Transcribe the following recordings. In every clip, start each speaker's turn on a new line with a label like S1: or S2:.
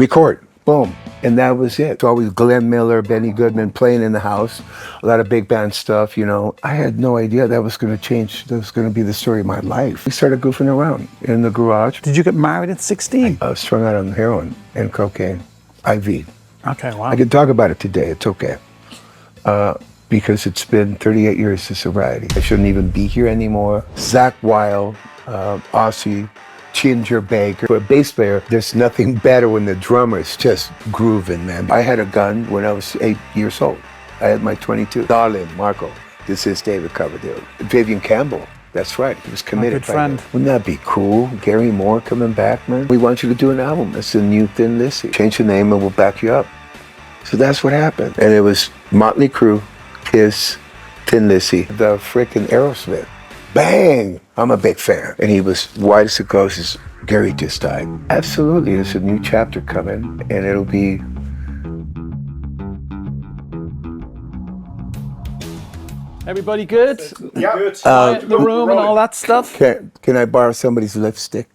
S1: record, boom. And that was it. It's always Glenn Miller, Benny Goodman playing in the house, a lot of big band stuff, you know. I had no idea that was going to change, that was going to be the story of my life. We started goofing around in the garage.
S2: Did you get married at 16?
S1: I was strung out on heroin and cocaine, IV.
S2: Okay, wow.
S1: I can talk about it today, it's okay. Because it's been 38 years to sobriety. I shouldn't even be here anymore. Zach Wilde, Aussie, Ginger Baker. For a bass player, there's nothing better when the drummer is just grooving, man. I had a gun when I was 8 years old. I had my 22. Darling, Marco, this is David Coverdale. Vivian Campbell, that's right, he was committed.
S2: Good friend.
S1: Wouldn't that be cool? Gary Moore coming back, man. We want you to do an album. It's the new Thin Lizzy. Change the name and we'll back you up. So that's what happened. And it was Motley Crue, Kiss, Thin Lizzy, the frickin' Aerosmith. Bang! I'm a big fan. And he was white as a ghost. His Gary just died. Absolutely, there's a new chapter coming, and it'll be...
S2: Everybody good?
S3: Yeah, good.
S2: The room and all that stuff?
S1: Can I borrow somebody's lipstick?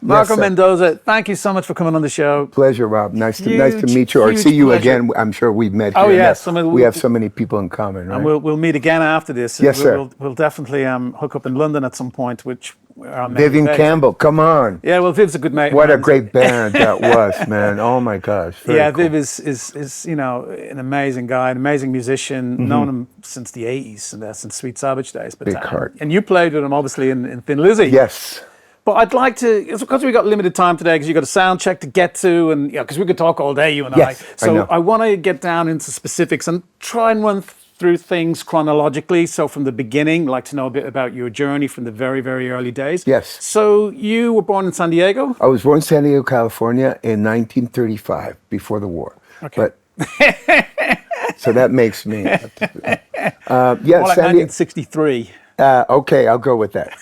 S2: Marco
S1: Yes,
S2: Mendoza, thank you so much for coming on the show.
S1: Pleasure, Rob. Nice to meet you or
S2: huge
S1: see you
S2: pleasure.
S1: again. I'm sure we've met here.
S2: Oh, yes.
S1: We have so many people in common, right?
S2: And we'll meet again after this.
S1: Yes, sir.
S2: We'll definitely hook up in London at some point, which are
S1: Vivian Campbell, come on.
S2: Yeah, well, Viv's a good mate.
S1: What a great band that was, man. Oh my gosh.
S2: Yeah,
S1: Very
S2: Viv is you know, an amazing guy, an amazing musician. Known him since the 80s and since Sweet Savage days. But,
S1: Big heart.
S2: And you played with him obviously in Thin Lizzy.
S1: Yes.
S2: But I'd like to, it's because we got limited time today, because you got a sound check to get to, and because we could talk all day, you and
S1: Yes,
S2: I.
S1: I
S2: So
S1: know.
S2: I want to get down into specifics and try and run through things chronologically. So from the beginning, I'd like to know a bit about your journey from the very, very early days.
S1: Yes.
S2: So you were born in San Diego?
S1: I was born in San Diego, California in 1935, before the war.
S2: Okay.
S1: But so that makes me.
S2: More like
S1: San Diego.
S2: 1963.
S1: Okay, I'll go with that.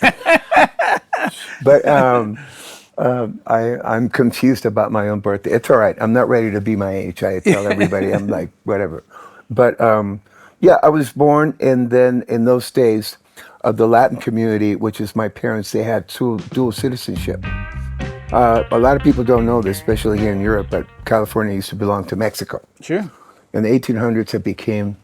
S1: But I'm confused about my own birthday. It's all right. I'm not ready to be my age. I tell everybody I'm like whatever. But yeah, I was born, and then in those days, the Latin community, which is my parents, they had dual citizenship. A lot of people don't know this, especially here in Europe, but California used to belong to Mexico.
S2: Sure.
S1: In the 1800s, it became.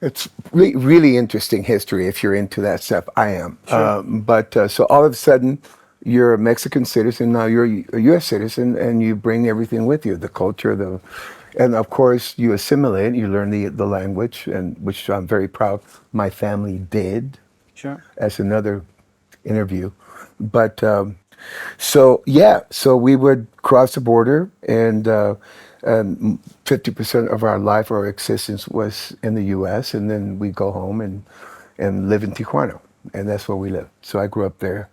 S1: It's really interesting history if you're into that stuff. I am.
S2: Sure.
S1: So all of a sudden, you're a Mexican citizen, now you're a U.S. citizen, and you bring everything with you, the culture, and of course you assimilate, you learn the language, and which I'm very proud my family did.
S2: Sure.
S1: As another interview. But so we would cross the border, and 50% of our life or existence was in the U.S., and then we go home and live in Tijuana, and that's where we live. So I grew up there,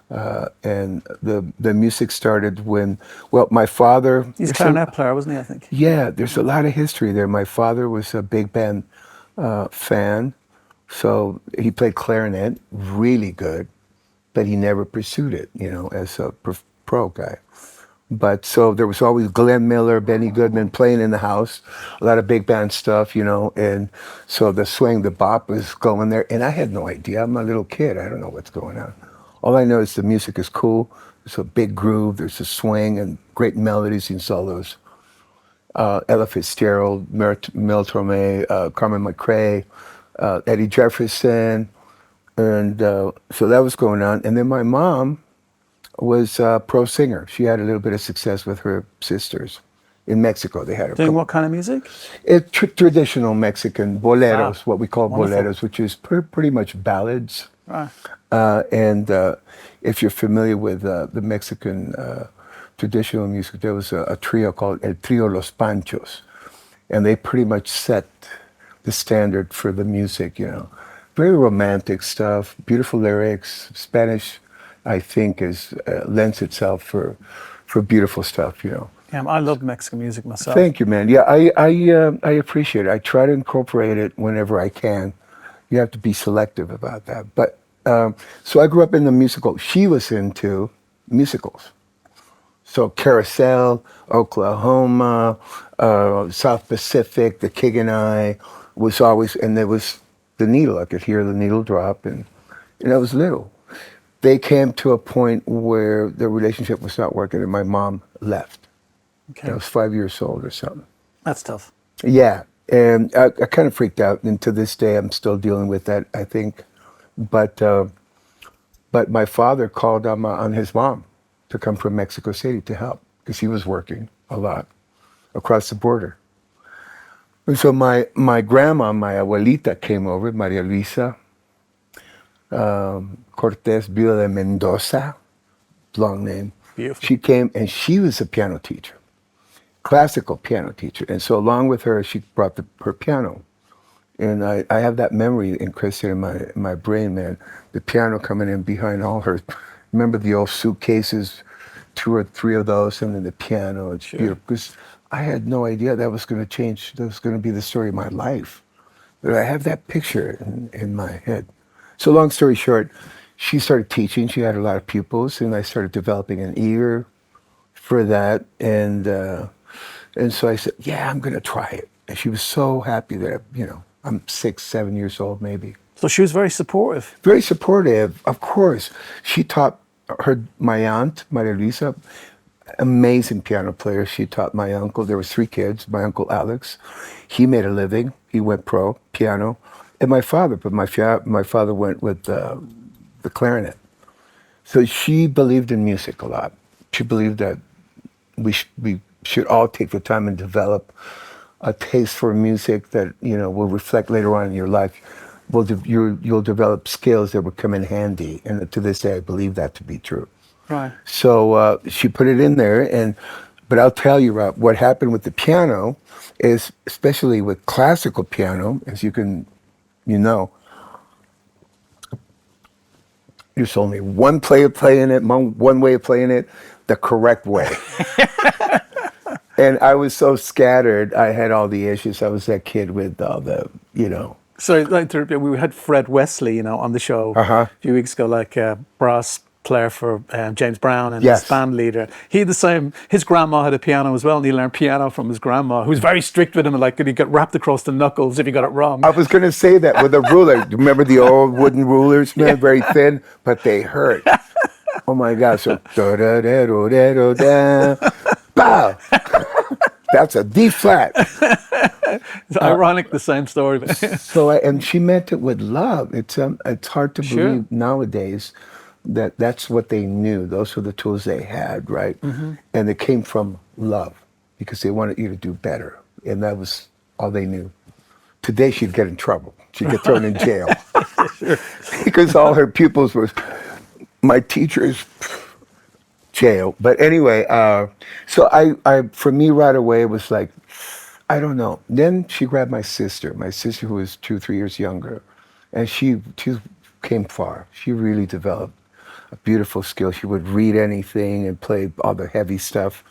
S1: and the music started when, well, my father...
S2: He's a clarinet player, wasn't he, I think?
S1: Yeah, there's a lot of history there. My father was a big band fan, so he played clarinet, really good, but he never pursued it, you know, as a pro guy. But so there was always Glenn Miller, Benny Goodman playing in the house, a lot of big band stuff, you know, and so the swing, the bop was going there, and I had no idea. I'm a little kid. I don't know what's going on. All I know is the music is cool. There's a big groove, there's a swing and great melodies and solos. Ella Fitzgerald, Mel Torme, Carmen McRae, Eddie Jefferson, and so that was going on. And then my mom was a pro singer. She had a little bit of success with her sisters in Mexico. They had a
S2: Doing what kind of music?
S1: Traditional Mexican boleros, what we call
S2: Wonderful.
S1: boleros, which is pretty much ballads.
S2: Right.
S1: And if you're familiar with the Mexican traditional music, there was a trio called El Trio Los Panchos, and they pretty much set the standard for the music, you know. Very romantic stuff, beautiful lyrics. Spanish, I think, lends itself for beautiful stuff, you know.
S2: Yeah, I love Mexican music myself.
S1: Thank you, man. Yeah, I appreciate it. I try to incorporate it whenever I can. You have to be selective about that. But so I grew up in the musical. She was into musicals. So Carousel, Oklahoma, South Pacific, The King and I was always, and there was the needle. I could hear the needle drop, and I was little. they came to a point where the relationship was not working, and my mom left.
S2: Okay.
S1: I was 5 years old or something.
S2: That's tough.
S1: Yeah, and I kind of freaked out, and to this day, I'm still dealing with that, I think. But my father called on his mom to come from Mexico City to help because he was working a lot across the border. And so my grandma, my abuelita, came over, Maria Luisa Cortez Vila de Mendoza, long name.
S2: Beautiful.
S1: She came, and she was a piano teacher, classical piano teacher. And so along with her, she brought her piano. And I have that memory encrusted in my brain, man. The piano coming in behind all her. Remember the old suitcases, 2 or 3 of those, and then the piano. It's beautiful. Because I had no idea that was going to change. That was going to be the story of my life. But I have that picture in my head. So long story short, she started teaching. She had a lot of pupils, and I started developing an ear for that. And so I said, yeah, I'm going to try it. And she was so happy that, I'm 6, 7 years old, maybe.
S2: So she was very supportive.
S1: Very supportive, of course. She taught my aunt, Maria Luisa, amazing piano player. She taught my uncle. There was 3 kids. My uncle Alex, he made a living. He went pro piano, and my father. But my father went with the clarinet. So she believed in music a lot. She believed that we should all take the time and develop a taste for music that will reflect later on in your life. You'll develop skills that will come in handy, and to this day, I believe that to be true.
S2: Right.
S1: So she put it in there, but I'll tell you, Rob, what happened with the piano is, especially with classical piano, as there's only one player playing it, one way of playing it, the correct way. And I was so scattered. I had all the issues. I was that kid with all the.
S2: So we had Fred Wesley, on the show a few weeks ago, like brass player for James Brown and his band leader. He had the same. His grandma had a piano as well, and he learned piano from his grandma, who was very strict with him, and like he got wrapped across the knuckles if he got it wrong.
S1: I was going to say that with a ruler. Remember the old wooden rulers, man? Yeah. Very thin, but they hurt. Oh my God! So da da da da da da. Bow. That's a D flat.
S2: It's ironic, the same story. But
S1: and she meant it with love. It's hard to believe nowadays that that's what they knew. Those were the tools they had, right? Mm-hmm. And it came from love because they wanted you to do better, and that was all they knew. Today she'd get in trouble. She'd get thrown in jail because all her pupils were my teachers. Jail. But anyway, so I for me right away it was like, I don't know. Then she grabbed my sister who was 2, 3 years younger, and she came far. She really developed a beautiful skill. She would read anything and play all the heavy stuff.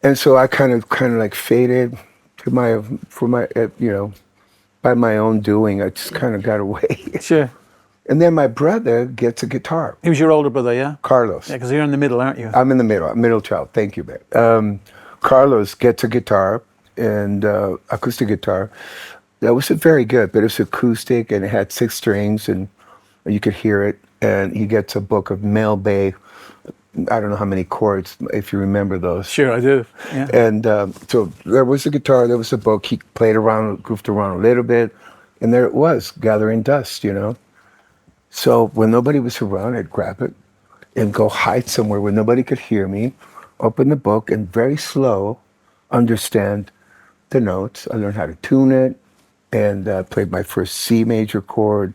S1: And so I kind of like faded to by my own doing. I just kind of got away.
S2: Sure.
S1: And then my brother gets a guitar.
S2: He was your older brother, yeah?
S1: Carlos.
S2: Yeah, because you're in the middle, aren't you?
S1: I'm in the middle. I'm middle child. Thank you, babe. Carlos gets a guitar, and acoustic guitar. That wasn't very good, but it was acoustic, and it had 6 strings, and you could hear it. And he gets a book of Mel Bay. I don't know how many chords, if you remember those.
S2: Sure, I do. Yeah.
S1: And so there was a guitar, there was a book. He played around, goofed around a little bit, and there it was, gathering dust, So when nobody was around, I'd grab it and go hide somewhere where nobody could hear me, open the book, and very slow understand the notes. I learned how to tune it, and played my first C major chord,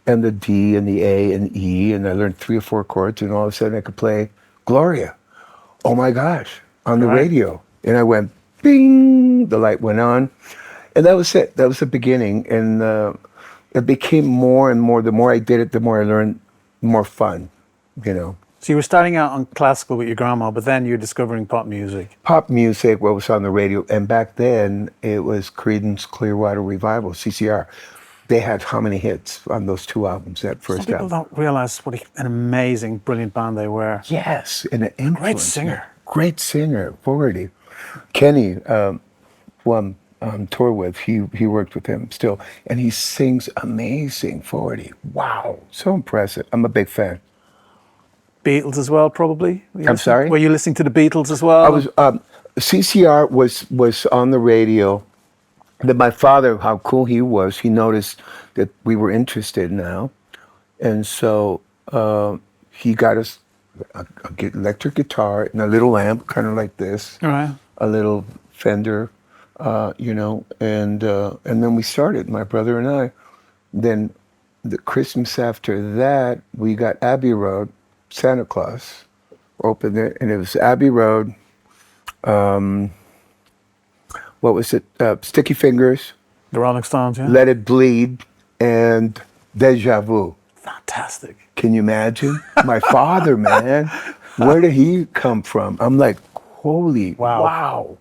S1: and the D and the A and E, and I learned 3 or 4 chords, and all of a sudden I could play Gloria. Oh my gosh, on the radio. And I went, bing, the light went on, and that was it. That was the beginning, and it became more and more. The more I did it, the more I learned, more fun,
S2: So you were starting out on classical with your grandma, but then you're discovering pop music.
S1: Pop music, what was on the radio. And back then, it was Creedence Clearwater Revival, CCR. They had how many hits on those 2 albums, that first
S2: Some people
S1: album?
S2: don't realize what an amazing, brilliant band they were.
S1: Yes, and an influence.
S2: Great singer.
S1: Great singer, Fogarty. Kenny, who I'm on tour with, he worked with him still, and he sings amazing, Fogarty. Wow, so impressive. I'm a big fan.
S2: Beatles as well, probably?
S1: I'm sorry?
S2: Were you listening to the Beatles as well?
S1: I was, CCR was on the radio. Then my father, how cool he was, he noticed that we were interested now. And so he got us a electric guitar and a little amp, kind of like this,
S2: Right.
S1: a little Fender, and then we started, my brother and I. Then the Christmas after that, we got Abbey Road, Santa Claus opened it, and it was Abbey Road. What was it? Sticky Fingers,
S2: The Rolling Stones, yeah.
S1: Let It Bleed, and Deja Vu.
S2: Fantastic.
S1: Can you imagine? My father, man, where did he come from? I'm like, holy wow.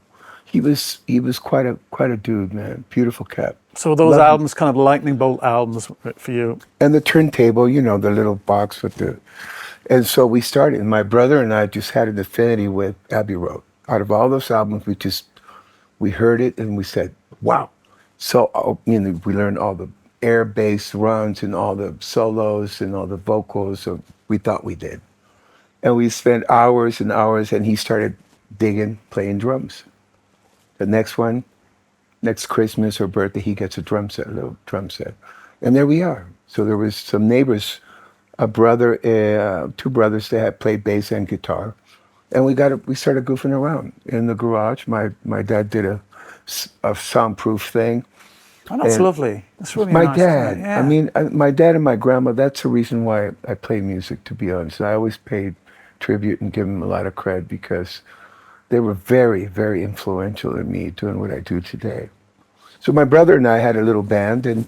S1: He was quite a dude, man. Beautiful cat.
S2: So those
S1: Love him.
S2: albums, kind of lightning bolt albums for you.
S1: And the turntable, the little box with the, and so we started. And my brother and I just had an affinity with Abbey Road. Out of all those albums, we heard it and we said, wow. So we learned all the air bass runs and all the solos and all the vocals. So we thought we did. And we spent hours and hours, and he started digging, playing drums. The next Christmas or birthday, he gets a little drum set. And there we are. So there was some neighbors, two brothers that had played bass and guitar. And we started goofing around in the garage. My dad did a soundproof thing.
S2: Oh, that's lovely. That's really
S1: my
S2: nice.
S1: dad.
S2: Yeah.
S1: I mean, my dad and my grandma, that's the reason why I play music, to be honest. I always paid tribute and give them a lot of credit because they were very, very influential in me doing what I do today. So my brother and I had a little band, and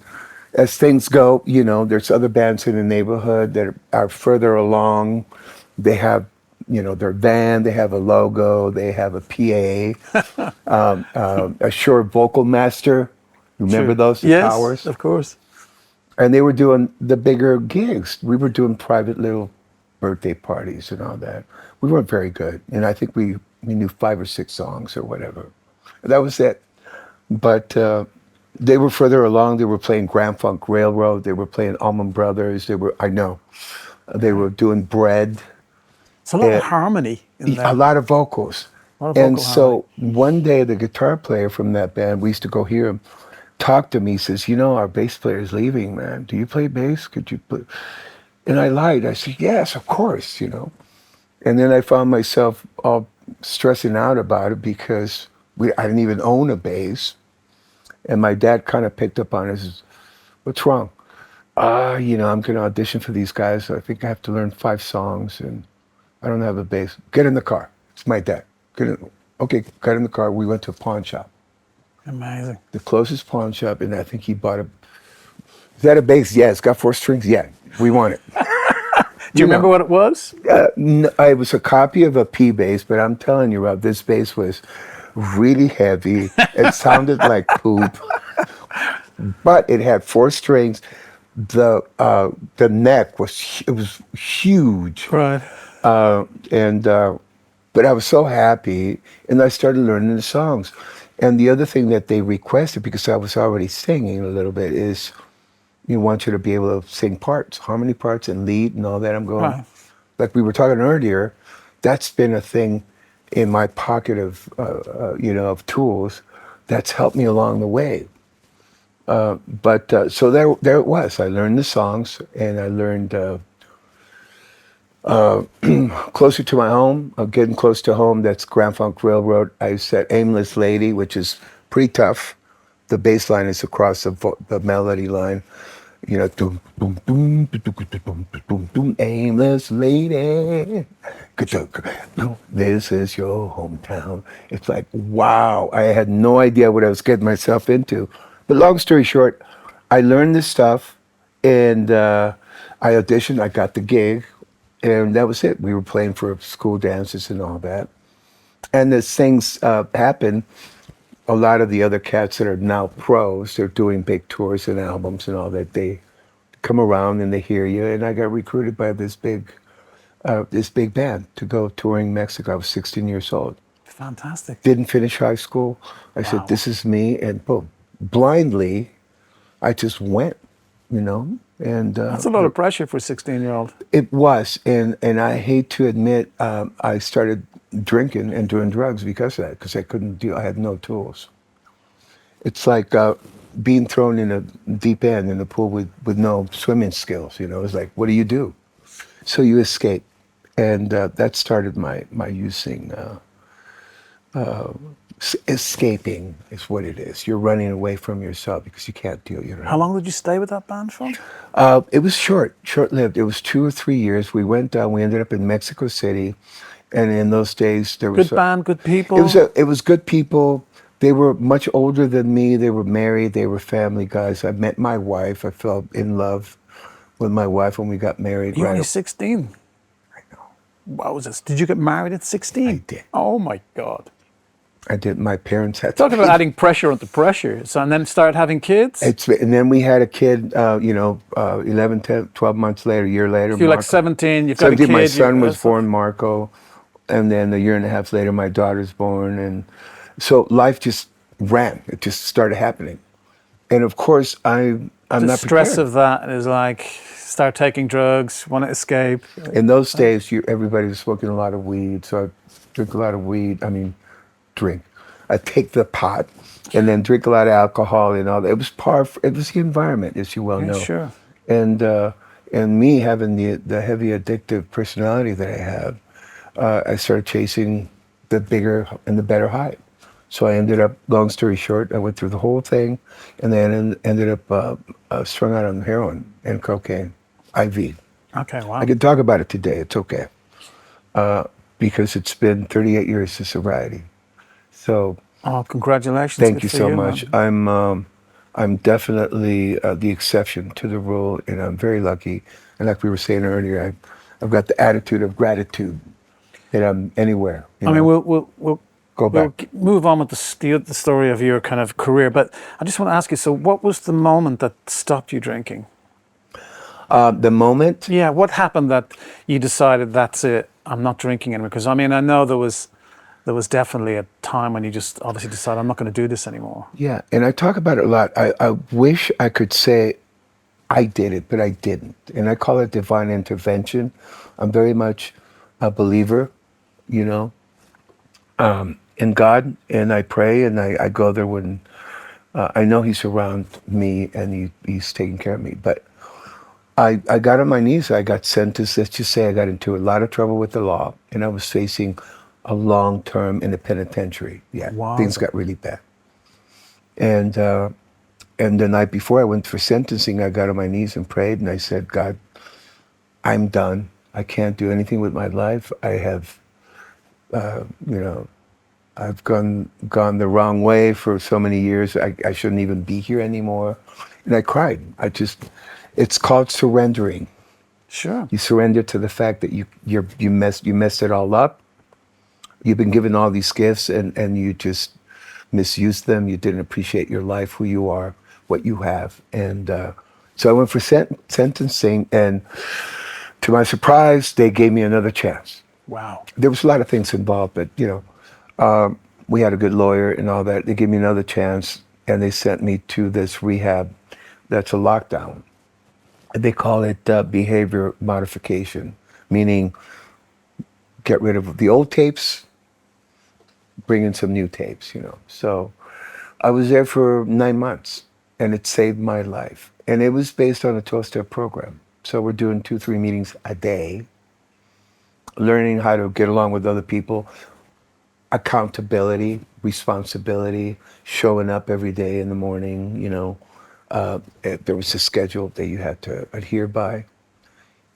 S1: as things go, there's other bands in the neighborhood that are further along. They have, their van, they have a logo, they have a PA, a Shure Vocal Master. Remember those? The towers?
S2: Yes, of course.
S1: And they were doing the bigger gigs. We were doing private little birthday parties and all that. We weren't very good. And I think we knew 5 or 6 songs or whatever. That was it. But they were further along. They were playing Grand Funk Railroad. They were playing Allman Brothers. They were doing Bread.
S2: It's a lot of harmony in there.
S1: A lot of vocals.
S2: Harmony.
S1: So one day the guitar player from that band, we used to go hear him, talk to me. He says, our bass player is leaving, man. Do you play bass? Could you play? And I lied. I said, yes, of course, And then I found myself all stressing out about it because I didn't even own a bass. And my dad kind of picked up on it. He says, what's wrong? I'm going to audition for these guys. So I think I have to learn 5 songs and I don't have a bass. Get in the car. It's my dad. Okay, got in the car. We went to a pawn shop.
S2: Amazing.
S1: The closest pawn shop, and I think he bought is that a bass? Yeah, it's got 4 strings. Yeah, we want it.
S2: Do you remember what it was?
S1: No, it was a copy of a P bass, but I'm telling you, Rob, this bass was really heavy. It sounded like poop, but it had 4 strings. The neck was huge.
S2: Right.
S1: But I was so happy, and I started learning the songs. And the other thing that they requested, because I was already singing a little bit, is you want you to be able to sing parts, harmony parts and lead and all that. I'm going, like we were talking earlier, that's been a thing in my pocket of tools that's helped me along the way. So there it was. I learned the songs, and I learned closer to my home, getting close to home. That's Grand Funk Railroad. I said Aimless Lady, which is pretty tough. The bass line is across the melody line. Doom, boom, boom, boom, boom, boom, aimless lady. This is your hometown. It's like, wow, I had no idea what I was getting myself into. But long story short, I learned this stuff, and I auditioned. I got the gig, and that was it. We were playing for school dances and all that. And as things happen, a lot of the other cats that are now pros, they're doing big tours and albums and all that. They come around and they hear you. And I got recruited by this big band to go touring Mexico. I was 16 years old.
S2: Fantastic.
S1: Didn't finish high school. I said, this is me. And boom, blindly, I just went, And
S2: That's a lot of pressure for a 16-year-old.
S1: it was, and I hate to admit, I started drinking and doing drugs because of that, because I couldn't deal. I had no tools. It's like being thrown in a deep end in a pool with no swimming skills. You know, it's like, what do you do? So you escape, and that started my using. Escaping is what it is. You're running away from yourself because you can't deal. You know.
S2: How long did you stay with that band for?
S1: It was short-lived. It was 2 or 3 years. We went down. We ended up in Mexico City, and in those days there was
S2: Good band, good people.
S1: It was good people. They were much older than me. They were married. They were family guys. I met my wife. I fell in love with my wife when we got married.
S2: You were only 16.
S1: I know.
S2: What was this? Did you get married at 16?
S1: I did.
S2: Oh my God.
S1: I did. My parents had
S2: Talk about adding pressure onto pressure. So, and then start having kids?
S1: And then we had a kid, 11, 10, 12 months later, a year later.
S2: So you're like 17, you've got a kid.
S1: My son was born, Marco. And then a year and a half later, my daughter's born. And so life just ran. It just started happening. And of course, I'm
S2: the
S1: not
S2: stress
S1: prepared.
S2: of that is like, start taking drugs, want to escape.
S1: In those days, everybody was smoking a lot of weed. So I drink a lot of weed. Drink. I take the pot and then drink a lot of alcohol and all that. It was the environment, as you well know.
S2: Sure.
S1: And me having the heavy addictive personality that I have, I started chasing the bigger and the better high. So I ended up, long story short, I went through the whole thing, and then ended up strung out on heroin and cocaine, IV.
S2: Okay, wow.
S1: I can talk about it today. It's okay, because it's been 38 years to sobriety. So,
S2: congratulations!
S1: Thank you so much. Man. I'm definitely the exception to the rule, and I'm very lucky. And like we were saying earlier, I've got the attitude of gratitude that I'm anywhere.
S2: We'll
S1: go back.
S2: We'll move on with the story of your kind of career, but I just want to ask you. So, what was the moment that stopped you drinking?
S1: The moment?
S2: Yeah. What happened that you decided that's it? I'm not drinking anymore. Because I know there was definitely a time when you just obviously decided, I'm not going to do this anymore.
S1: Yeah, and I talk about it a lot. I wish I could say I did it, but I didn't. And I call it divine intervention. I'm very much a believer, in God, and I pray, and I go there when I know He's around me and He's taking care of me. But I got on my knees. I got sentenced. Let's just say I got into a lot of trouble with the law, and I was facing a long term in the penitentiary. Yeah,
S2: wow.
S1: Things got really bad. And the night before I went for sentencing, I got on my knees and prayed, and I said, God, I'm done. I can't do anything with my life. I have, I've gone the wrong way for so many years. I shouldn't even be here anymore. And I cried. It's called surrendering.
S2: Sure.
S1: You surrender to the fact that you messed it all up. You've been given all these gifts and you just misused them. You didn't appreciate your life, who you are, what you have. And so I went for sentencing, and to my surprise, they gave me another chance.
S2: Wow.
S1: There was a lot of things involved, but we had a good lawyer and all that. They gave me another chance, and they sent me to this rehab that's a lockdown. They call it behavior modification, meaning get rid of the old tapes, bring in some new tapes, So I was there for 9 months, and it saved my life. And it was based on a 12-step program. So we're doing 2-3 meetings a day, learning how to get along with other people, accountability, responsibility, showing up every day in the morning, there was a schedule that you had to adhere by.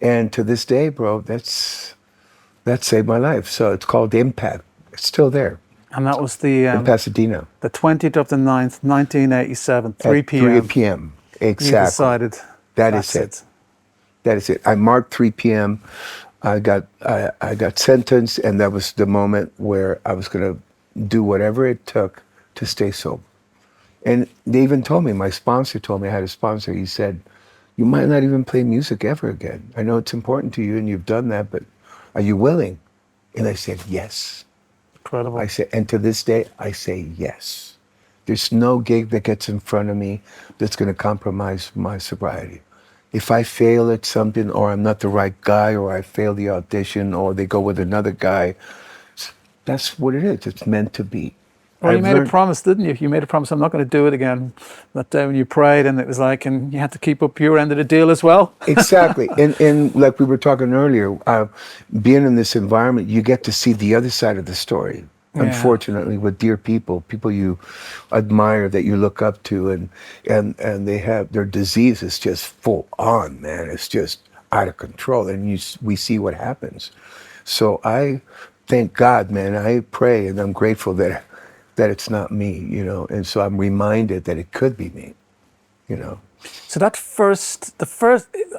S1: And to this day, bro, that saved my life. So it's called Impact. It's still there.
S2: And that was in
S1: Pasadena.
S2: The 20th of the 9th, 1987, 3 p.m.
S1: 3 p.m. Exactly.
S2: You decided
S1: that's it. That is it. I marked 3 p.m. I got sentenced, and that was the moment where I was going to do whatever it took to stay sober. And they even told me, my sponsor told me, I had a sponsor, he said, you might not even play music ever again. I know it's important to you and you've done that, but are you willing? And I said, yes.
S2: Incredible.
S1: I said, and to this day, I say yes. There's no gig that gets in front of me that's going to compromise my sobriety. if I fail at something, or I'm not the right guy, or I fail the audition, or they go with another guy, that's what it is. It's meant to be.
S2: Well, you made a promise, didn't you? You made a promise, I'm not going to do it again. That day when you prayed, and it was like, and you had to keep up your end of the deal as well.
S1: Exactly. And like we were talking earlier, being in this environment, you get to see the other side of the story.
S2: Yeah.
S1: Unfortunately, with dear people you admire, that you look up to, and they have their disease is just full on, man. It's just out of control, and we see what happens. So I thank God, man. I pray, and I'm grateful that it's not me, you know. And so I'm reminded that it could be me, you know.
S2: So the first,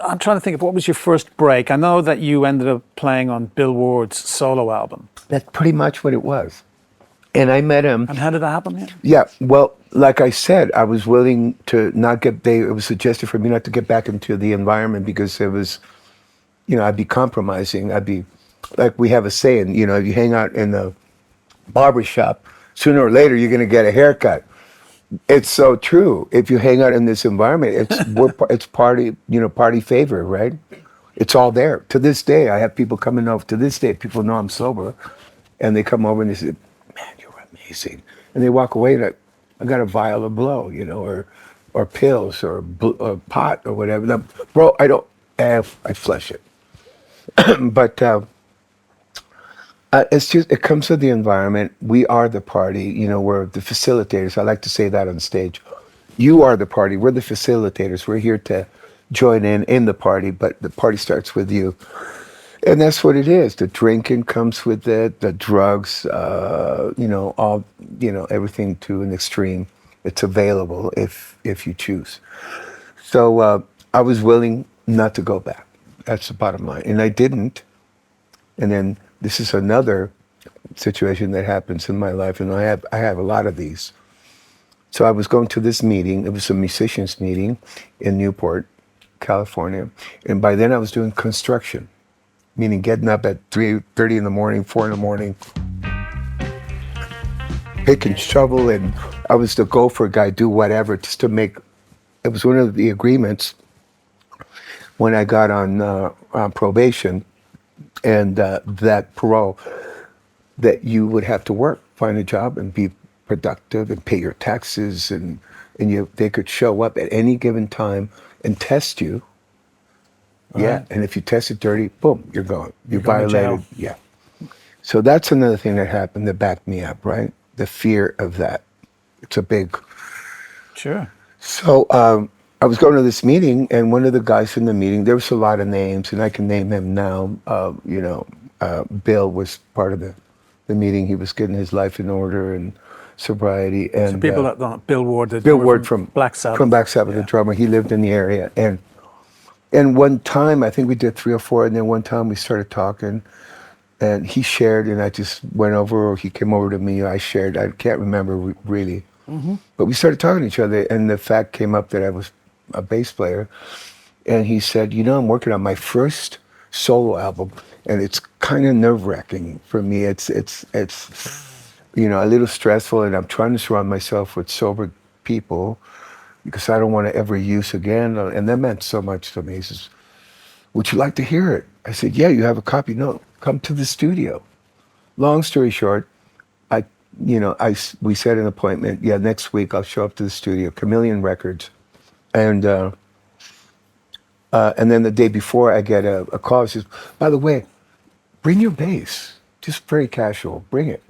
S2: I'm trying to think of what was your first break. I know that you ended up playing on Bill Ward's solo album.
S1: That's pretty much what it was. And I met him.
S2: And how did that happen? Yeah.
S1: Yeah, well, like I said, I was willing to not get, it was suggested for me not to get back into the environment because it was, you know, I'd be compromising. I'd be, like we have a saying, you know, if you hang out in the barber shop, sooner or later you're going to get a haircut. It's so true. If you hang out in this environment, it's party, you know, party favor, right? It's all there. To this day, I have people coming over. To this day, people know I'm sober, and they come over and they say, "Man, you're amazing," and they walk away like, "I got a vial of blow, you know, or pills, or pot, or whatever." Now, bro, I don't. I flush it, but. It's just, it comes with the environment. We are the party, you know, we're the facilitators. I like to say that on stage. You are the party, we're the facilitators. We're here to join in the party, but the party starts with you. And that's what it is. The drinking comes with it, the drugs, you know, all, you know, everything to an extreme. It's available if you choose. So I was willing not to go back. That's the bottom line. And I didn't. And then this is another situation that happens in my life, and I have a lot of these. So I was going to this meeting. It was a musicians meeting in Newport, California, and by then I was doing construction, meaning getting up at 3:30 in the morning, 4 in the morning, pick and shovel, and I was the gopher guy, do whatever just to make. It was one of the agreements when I got on probation. And that parole, that you would have to work, find a job, and be productive, and pay your taxes, and they could show up at any given time and test you. Yeah, and if you tested dirty, boom, you're gone. You violated. Yeah. So that's another thing that happened that backed me up, right? The fear of that. It's a big.
S2: Sure.
S1: So I was going to this meeting, and one of the guys in the meeting, there was a lot of names, and I can name him now. You know, Bill was part of the meeting. He was getting his life in order and sobriety. And
S2: so people that don't, Bill Ward,
S1: Bill Ward from
S2: Black Sabbath.
S1: From Black Sabbath, the drummer. He lived in the area. And one time, I think we did 3 or 4, and then one time we started talking, and he shared, and I just went over, or he came over to me, I shared. I can't remember really. Mm-hmm. But we started talking to each other, and the fact came up that I was a bass player, and he said, "You know, I'm working on my first solo album, and it's kind of nerve-wracking for me. It's you know, a little stressful, and I'm trying to surround myself with sober people because I don't want to ever use again." And that meant so much to me. He says, "Would you like to hear it?" I said, "Yeah, you have a copy? No, come to the studio." Long story short, we set an appointment. Yeah, next week I'll show up to the studio, Chameleon Records. And then the day before, I get a call. It says, "By the way, bring your bass. Just very casual. Bring it."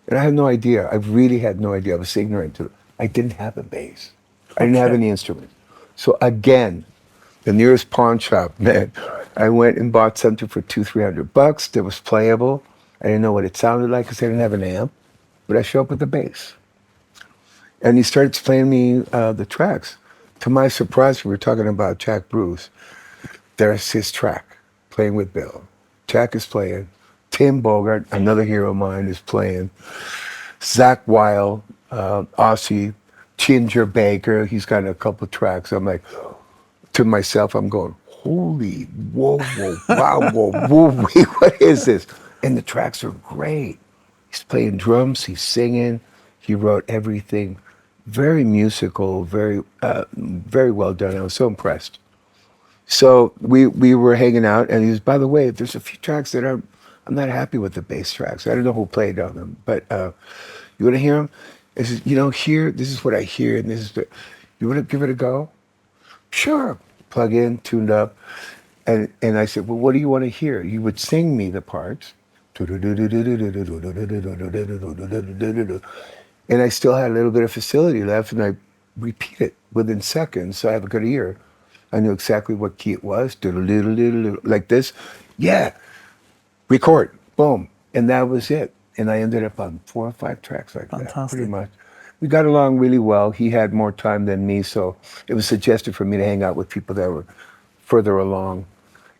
S1: And I had no idea. I really had no idea. I was ignorant to it. I didn't have a bass. I didn't have any instruments. So again, the nearest pawn shop, man, I went and bought something for $200-300 that was playable. I didn't know what it sounded like because I didn't have an amp, but I showed up with the bass. And he started playing me the tracks. To my surprise, we were talking about Jack Bruce. There's his track, playing with Bill. Jack is playing. Tim Bogart, another hero of mine, is playing. Zach Weil, Aussie, Ginger Baker, he's got a couple tracks. I'm like, to myself, I'm going, holy, whoa, wow, whoa, what is this? And the tracks are great. He's playing drums, he's singing, he wrote everything. Very musical, very well done. I was so impressed. So we were hanging out, and he was, by the way, there's a few tracks that I'm not happy with the bass tracks. I don't know who played on them, but you want to hear them? I said, here, this is what I hear, and this is the, you want to give it a go? Sure. Plug in, tuned up, and I said, well, what do you want to hear? You would sing me the parts, and I still had a little bit of facility left, and I repeat it within seconds, so I have a good ear. I knew exactly what key it was, like this. Yeah, record, boom, and that was it. And I ended up on 4 or 5 tracks like that, pretty much. We got along really well. He had more time than me, so it was suggested for me to hang out with people that were further along.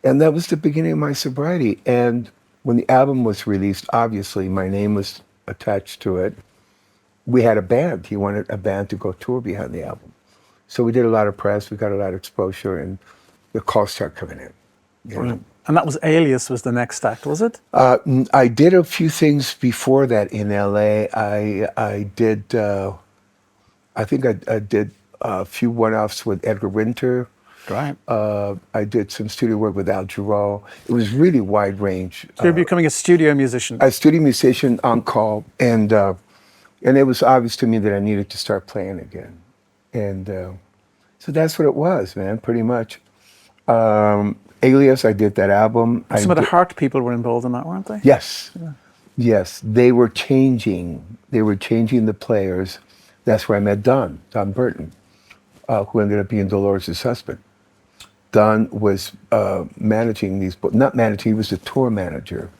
S1: And that was the beginning of my sobriety. And when the album was released, obviously my name was attached to it. We had a band. He wanted a band to go tour behind the album. So we did a lot of press, we got a lot of exposure, and the calls started coming in.
S2: And that was Alias was the next act, was it?
S1: I did a few things before that in LA. I did, I think I did a few one-offs with Edgar Winter.
S2: Right.
S1: I did some studio work with Al Jarreau. It was really wide range.
S2: So you're becoming a studio musician?
S1: A studio musician on call, and it was obvious to me that I needed to start playing again. And so that's what it was, man, pretty much. Alias, I did that album.
S2: Some of the Heart people were involved in that, weren't they?
S1: Yes. Yeah. Yes. They were changing. They were changing the players. That's where I met Don Burton, who ended up being Dolores' husband. Don was managing these, not managing, he was the tour manager.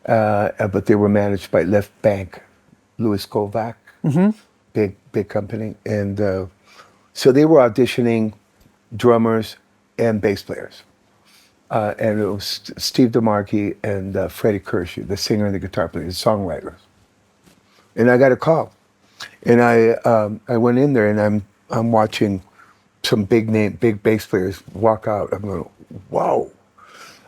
S1: But they were managed by Left Bank, Louis Kovac, big company. And so they were auditioning drummers and bass players. And it was Steve DeMarchi and Freddie Kershaw, the singer and the guitar player, the songwriters. And I got a call. And I went in there, and I'm watching some big bass players walk out. I'm going, whoa.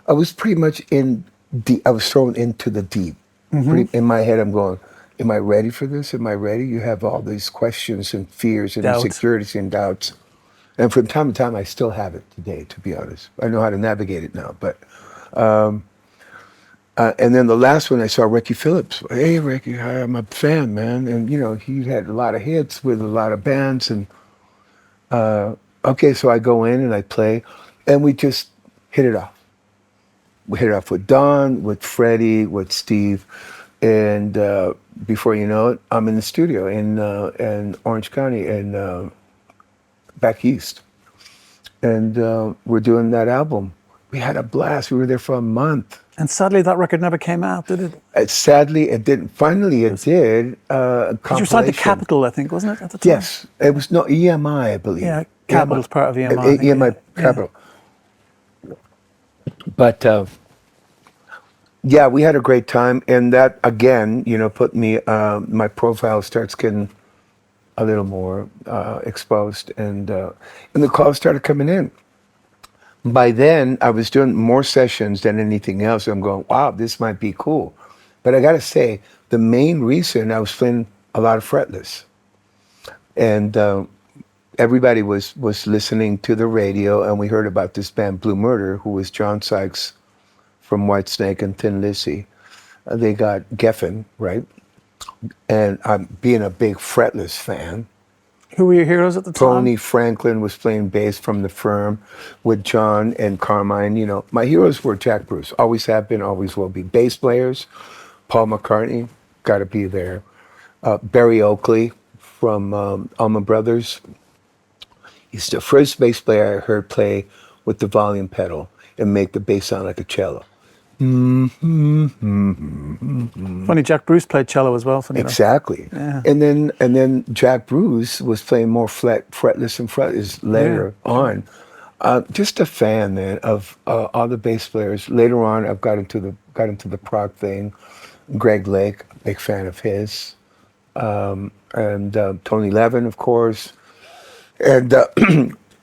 S1: I was pretty much I was thrown into the deep. In my head, I'm going, am I ready for this? Am I ready? You have all these questions and fears and insecurities and doubts. And from time to time, I still have it today, to be honest. I know how to navigate it now. But and then the last one, I saw Ricky Phillips. Hey, Ricky, hi, I'm a fan, man. And, he had a lot of hits with a lot of bands. And, okay, so I go in and I play, and we just hit it off. We hit it off with Don, with Freddie, with Steve. And before you know it, I'm in the studio in Orange County and back east. And we're doing that album. We had a blast. We were there for a month.
S2: And sadly, that record never came out, did it?
S1: Sadly, it didn't. Finally, it did.
S2: You were signed to Capitol, I think, wasn't it, at the time?
S1: Yes. It was EMI, I believe.
S2: Yeah, Capitol's part of EMI.
S1: EMI Capitol. Yeah. But, yeah, we had a great time. And that, again, put me, my profile starts getting a little more exposed. And the calls started coming in. By then, I was doing more sessions than anything else. I'm going, wow, this might be cool. But I got to say, the main reason I was playing a lot of fretless. And everybody was listening to the radio, and we heard about this band, Blue Murder, who was John Sykes from Whitesnake and Thin Lizzy. They got Geffen, right? And I'm being a big fretless fan.
S2: Who were your heroes at the time?
S1: Tony Franklin was playing bass from The Firm with John and Carmine. My heroes were Jack Bruce, always have been, always will be. Bass players, Paul McCartney, got to be there. Barry Oakley from Allman Brothers. He's the first bass player I heard play with the volume pedal and make the bass sound like a cello.
S2: Funny, Jack Bruce played cello as well. Funny
S1: exactly. Yeah. And then Jack Bruce was playing more fretless and fretless later on. Just a fan, man, of all the bass players. Later on, I've got into the prog thing. Greg Lake, big fan of his, and Tony Levin, of course, and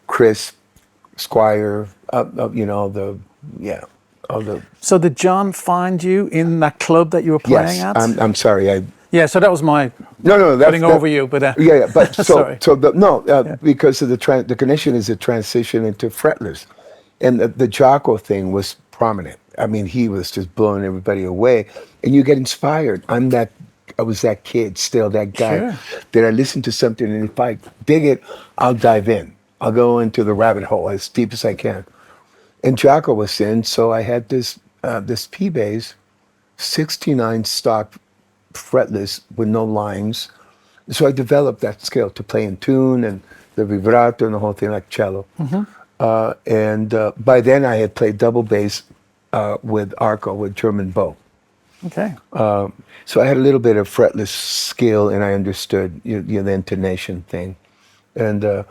S1: Chris Squire.
S2: So did John find you in that club that you were playing at?
S1: Yes, I'm sorry.
S2: So that was my
S1: that's
S2: putting over you, but
S1: but because of the connection is a transition into fretless, And the Jocko thing was prominent. I mean, he was just blowing everybody away, and you get inspired. I was that kid still, that guy
S2: Sure.
S1: that I listened to something, and if I dig it, I'll dive in. I'll go into the rabbit hole as deep as I can. And Jocko was in, so I had this P bass, 69 stock fretless with no lines. So I developed that skill to play in tune and the vibrato and the whole thing like cello. And by then I had played double bass with Arco, with German bow.
S2: Okay.
S1: So I had a little bit of fretless skill, and I understood the intonation thing. And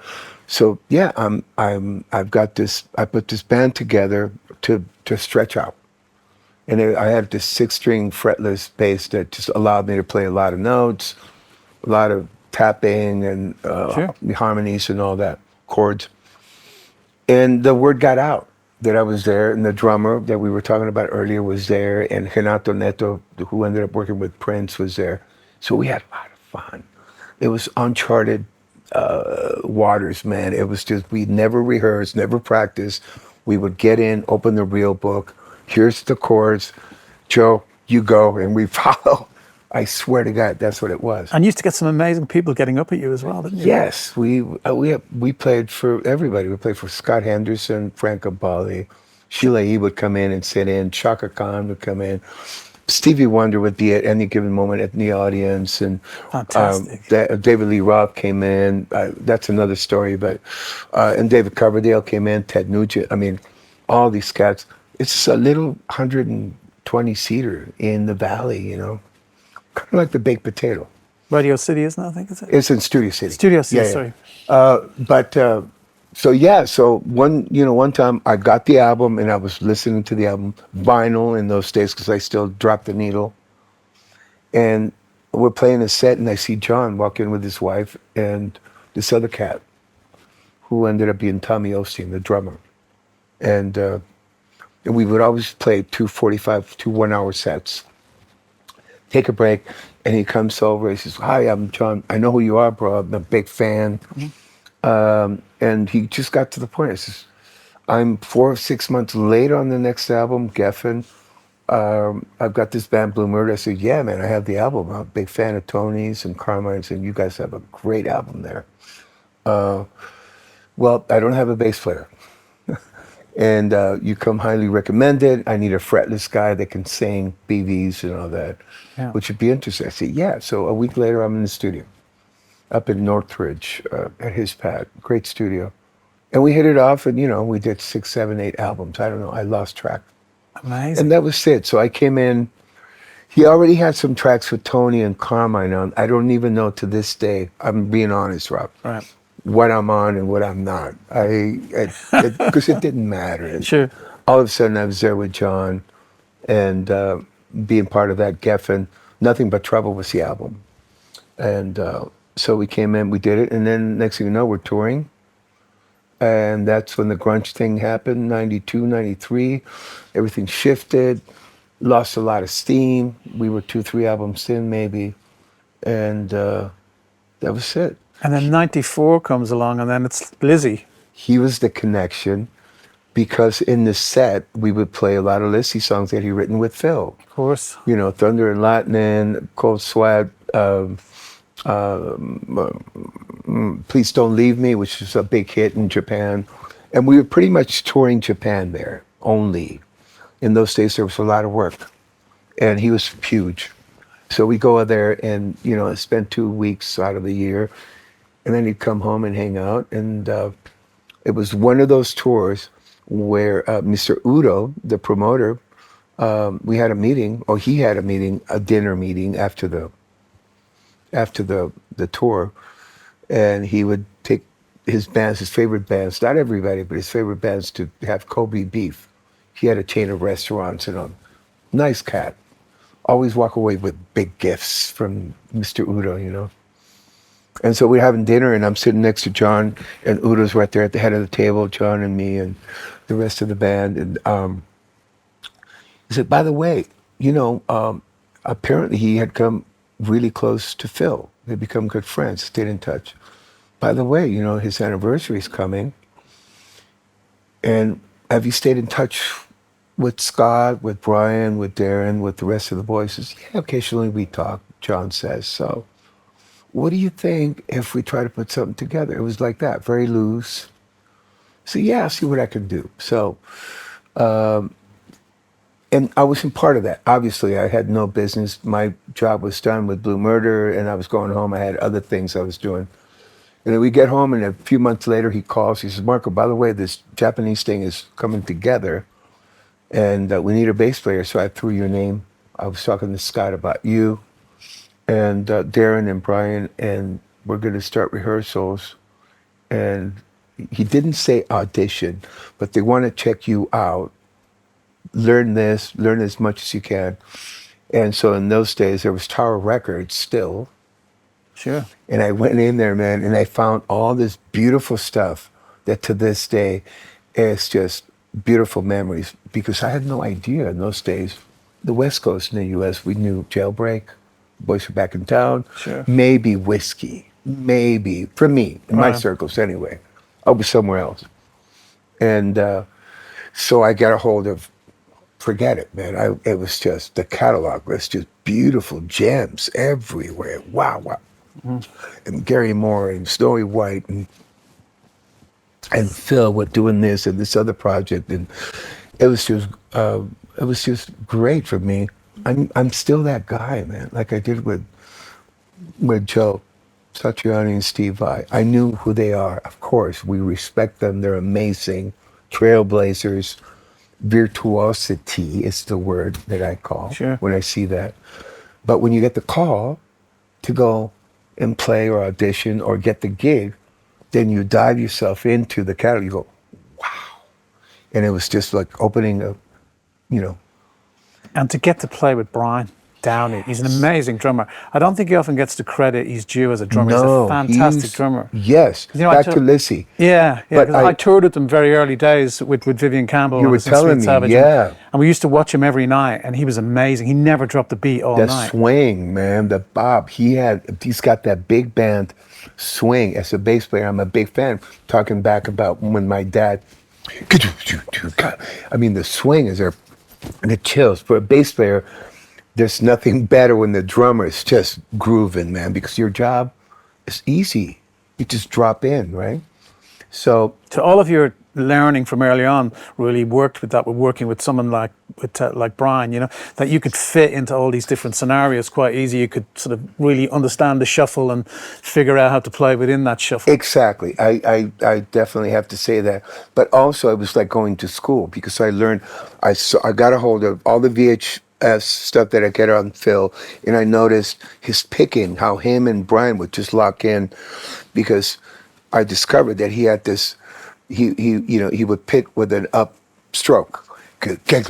S1: so yeah, I've got this. I put this band together to stretch out, and I had this 6-string fretless bass that just allowed me to play a lot of notes, a lot of tapping and
S2: Sure.
S1: harmonies and all that, chords. And the word got out that I was there, and the drummer that we were talking about earlier was there, and Renato Neto, who ended up working with Prince, was there. So we had a lot of fun. It was uncharted waters, man. It was just, we never rehearsed, never practiced. We would get in, open the real book. Here's the chords. Joe, you go, and we follow. I swear to God, that's what it was.
S2: And you used to get some amazing people getting up at you as well, didn't you?
S1: Yes, we played for everybody. We played for Scott Henderson, Frank Abali, Sheila E. would come in and sit in. Chaka Khan would come in. Stevie Wonder would be at any given moment at the audience, and
S2: Fantastic.
S1: David Lee Roth came in. That's another story, but and David Coverdale came in. Ted Nugent. I mean, all these cats. It's a little 120 seater in the valley, kind of like the baked potato.
S2: Radio City, isn't it? I think it's
S1: It's in Studio City.
S2: Studio City.
S1: Yeah,
S2: Sorry.
S1: So one time I got the album and I was listening to the album vinyl in those days because I still dropped the needle. And we're playing a set and I see John walk in with his wife and this other cat who ended up being Tommy Osteen, the drummer. And we would always play 2:45, 2 1-hour sets. Take a break, and he comes over. He says, "Hi, I'm John. I know who you are, bro. I'm a big fan." And he just got to the point. He says, "I'm 4 or 6 months later on the next album, Geffen. I've got this band, Blue Murder." I said, "Yeah, man, I have the album. I'm a big fan of Tony's and Carmine's, and you guys have a great album there. Well, I don't have a bass player." And you come highly recommended. I need a fretless guy that can sing BVs and all that, which would be interesting. I said, yeah. So a week later, I'm in the studio up in Northridge at his pad. Great studio. And we hit it off, and, we did 6, 7, 8 albums. I don't know. I lost track.
S2: Amazing.
S1: And that was it. So I came in. He already had some tracks with Tony and Carmine on. I don't even know to this day. I'm being honest, Rob.
S2: Right.
S1: What I'm on and what I'm not. Because it didn't matter. And
S2: Sure.
S1: all of a sudden I was there with John and being part of that Geffen. Nothing But Trouble was the album. And so we came in, we did it, and then next thing you know, we're touring. And that's when the grunge thing happened, 92, 93. Everything shifted, lost a lot of steam. We were 2, 3 albums in maybe. And that was it.
S2: And then 94 comes along, and then it's Lizzy.
S1: He was the connection because in the set, we would play a lot of Lizzy songs that he'd written with Phil.
S2: Of course.
S1: Thunder and Lightning, Cold Sweat, Please Don't Leave Me, which was a big hit in Japan. And we were pretty much touring Japan there only. In those days, there was a lot of work. And he was huge. So we go there and, spend 2 weeks out of the year. And then he'd come home and hang out. And it was one of those tours where Mr. Udo, the promoter, we had a meeting, or he had a meeting, a dinner meeting after the tour. And he would take his bands, his favorite bands, not everybody, but his favorite bands to have Kobe beef. He had a chain of restaurants and a nice cat. Always walk away with big gifts from Mr. Udo, And so we're having dinner, and I'm sitting next to John, and Udo's right there at the head of the table, John and me and the rest of the band. And he said, by the way, apparently he had come really close to Phil. They'd become good friends, stayed in touch. By the way, his anniversary's coming. And have you stayed in touch with Scott, with Brian, with Darren, with the rest of the boys? He says, yeah, occasionally we talk, John says. So what do you think if we try to put something together? It was like that, very loose. So yeah, I'll see what I can do. So, and I wasn't part of that. Obviously, I had no business. My job was done with Blue Murder, and I was going home. I had other things I was doing. And then we get home, and a few months later, he calls. He says, Marco, by the way, this Japanese thing is coming together, and we need a bass player. So I threw your name. I was talking to Scott about you and Darren and Brian, and we're going to start rehearsals. And he didn't say audition, but they want to check you out. Learn as much as you can. And so in those days, there was Tower Records still.
S2: Sure.
S1: And I went in there, man, and I found all this beautiful stuff that to this day is just beautiful memories, because I had no idea in those days. The West Coast in the U.S., we knew Jailbreak, Boys Were Back in Town,
S2: Sure.
S1: maybe Whiskey, maybe, for me, in my circles anyway. I was somewhere else. And so I got a hold of, forget it, man. It was just, the catalog was just beautiful gems everywhere. Wow, wow. And Gary Moore and Snowy White and Phil were doing this and this other project, and it was just great for me. I'm still that guy, man. Like I did with Joe Satriani and Steve Vai. I knew who they are. Of course, we respect them. They're amazing, trailblazers. Virtuosity is the word that I call when I see that. But when you get the call to go and play or audition or get the gig, then you dive yourself into the catalog. You go, wow. And it was just like opening a, you know.
S2: And to get to play with Brian Downey, he's an amazing drummer. I don't think he often gets the credit he's due as a drummer. He's a fantastic drummer.
S1: Yes,
S2: you know,
S1: back to Lizzy.
S2: Yeah, because I toured with him very early days with Vivian Campbell.
S1: You were telling me, yeah.
S2: And we used to watch him every night, and he was amazing. He never dropped a beat all night.
S1: The swing, man, the bob. He's got that big band swing. As a bass player, I'm a big fan. Talking back about when my dad, I mean, the swing is there, and it chills. For a bass player, there's nothing better when the drummer is just grooving, man, because your job is easy. You just drop in, right? So
S2: to all of your learning from early on, really worked with that, with working with someone like Brian, you know, that you could fit into all these different scenarios quite easy. You could sort of really understand the shuffle and figure out how to play within that shuffle.
S1: Exactly. I definitely have to say that. But also it was like going to school, because I learned, I got a hold of all the VHS stuff that I get on Phil, and I noticed his picking, how him and Brian would just lock in, because I discovered that he had this, he would pick with an up stroke. And to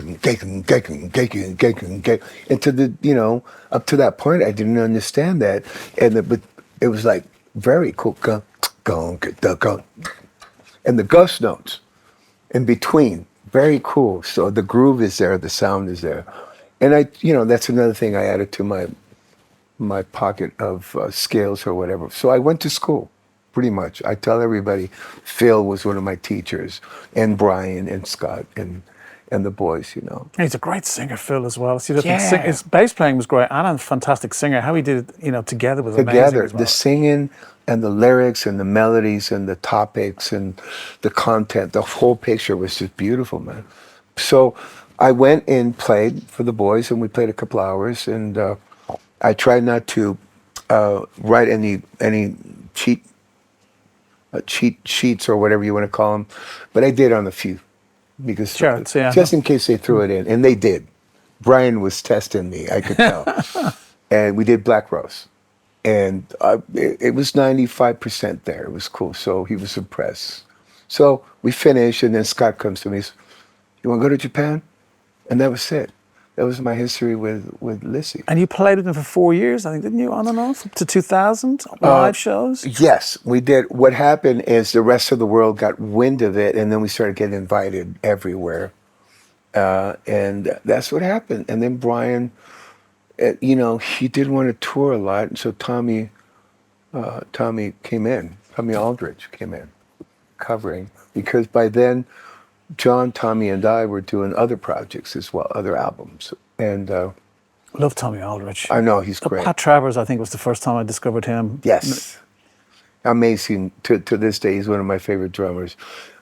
S1: the, up to that point, I didn't understand that. But it was like very cool. And the ghost notes in between, very cool. So the groove is there, the sound is there. And that's another thing I added to my pocket of scales or whatever. So I went to school, pretty much. I tell everybody, Phil was one of my teachers, and Brian and Scott and the boys,
S2: He's a great singer, Phil, as well. See, his bass playing was great, and a fantastic singer. How he did it, together was amazing as well.
S1: The singing and the lyrics and the melodies and the topics and the content, the whole picture was just beautiful, man. So I went and played for the boys, and we played a couple hours, and I tried not to write any cheat sheets or whatever you want to call them, but I did on a few, because just in case they threw it in, and they did. Brian was testing me, I could tell. And we did Black Rose, and it was 95% there. It was cool, so he was impressed. So we finished, and then Scott comes to me, says, "You want to go to Japan?" And that was it. That was my history with Lizzy.
S2: And you played with him for 4 years, I think, didn't you, on and off, up to 2000, live shows?
S1: Yes, we did. What happened is the rest of the world got wind of it, and then we started getting invited everywhere. And that's what happened. And then Brian, he didn't want to tour a lot, and so Tommy came in. Tommy Aldridge came in, covering, because by then John, Tommy, and I were doing other projects as well, other albums. And
S2: Love Tommy Aldridge.
S1: I know, he's great.
S2: Pat Travers, I think, was the first time I discovered him.
S1: Yes. Amazing. To this day, he's one of my favorite drummers.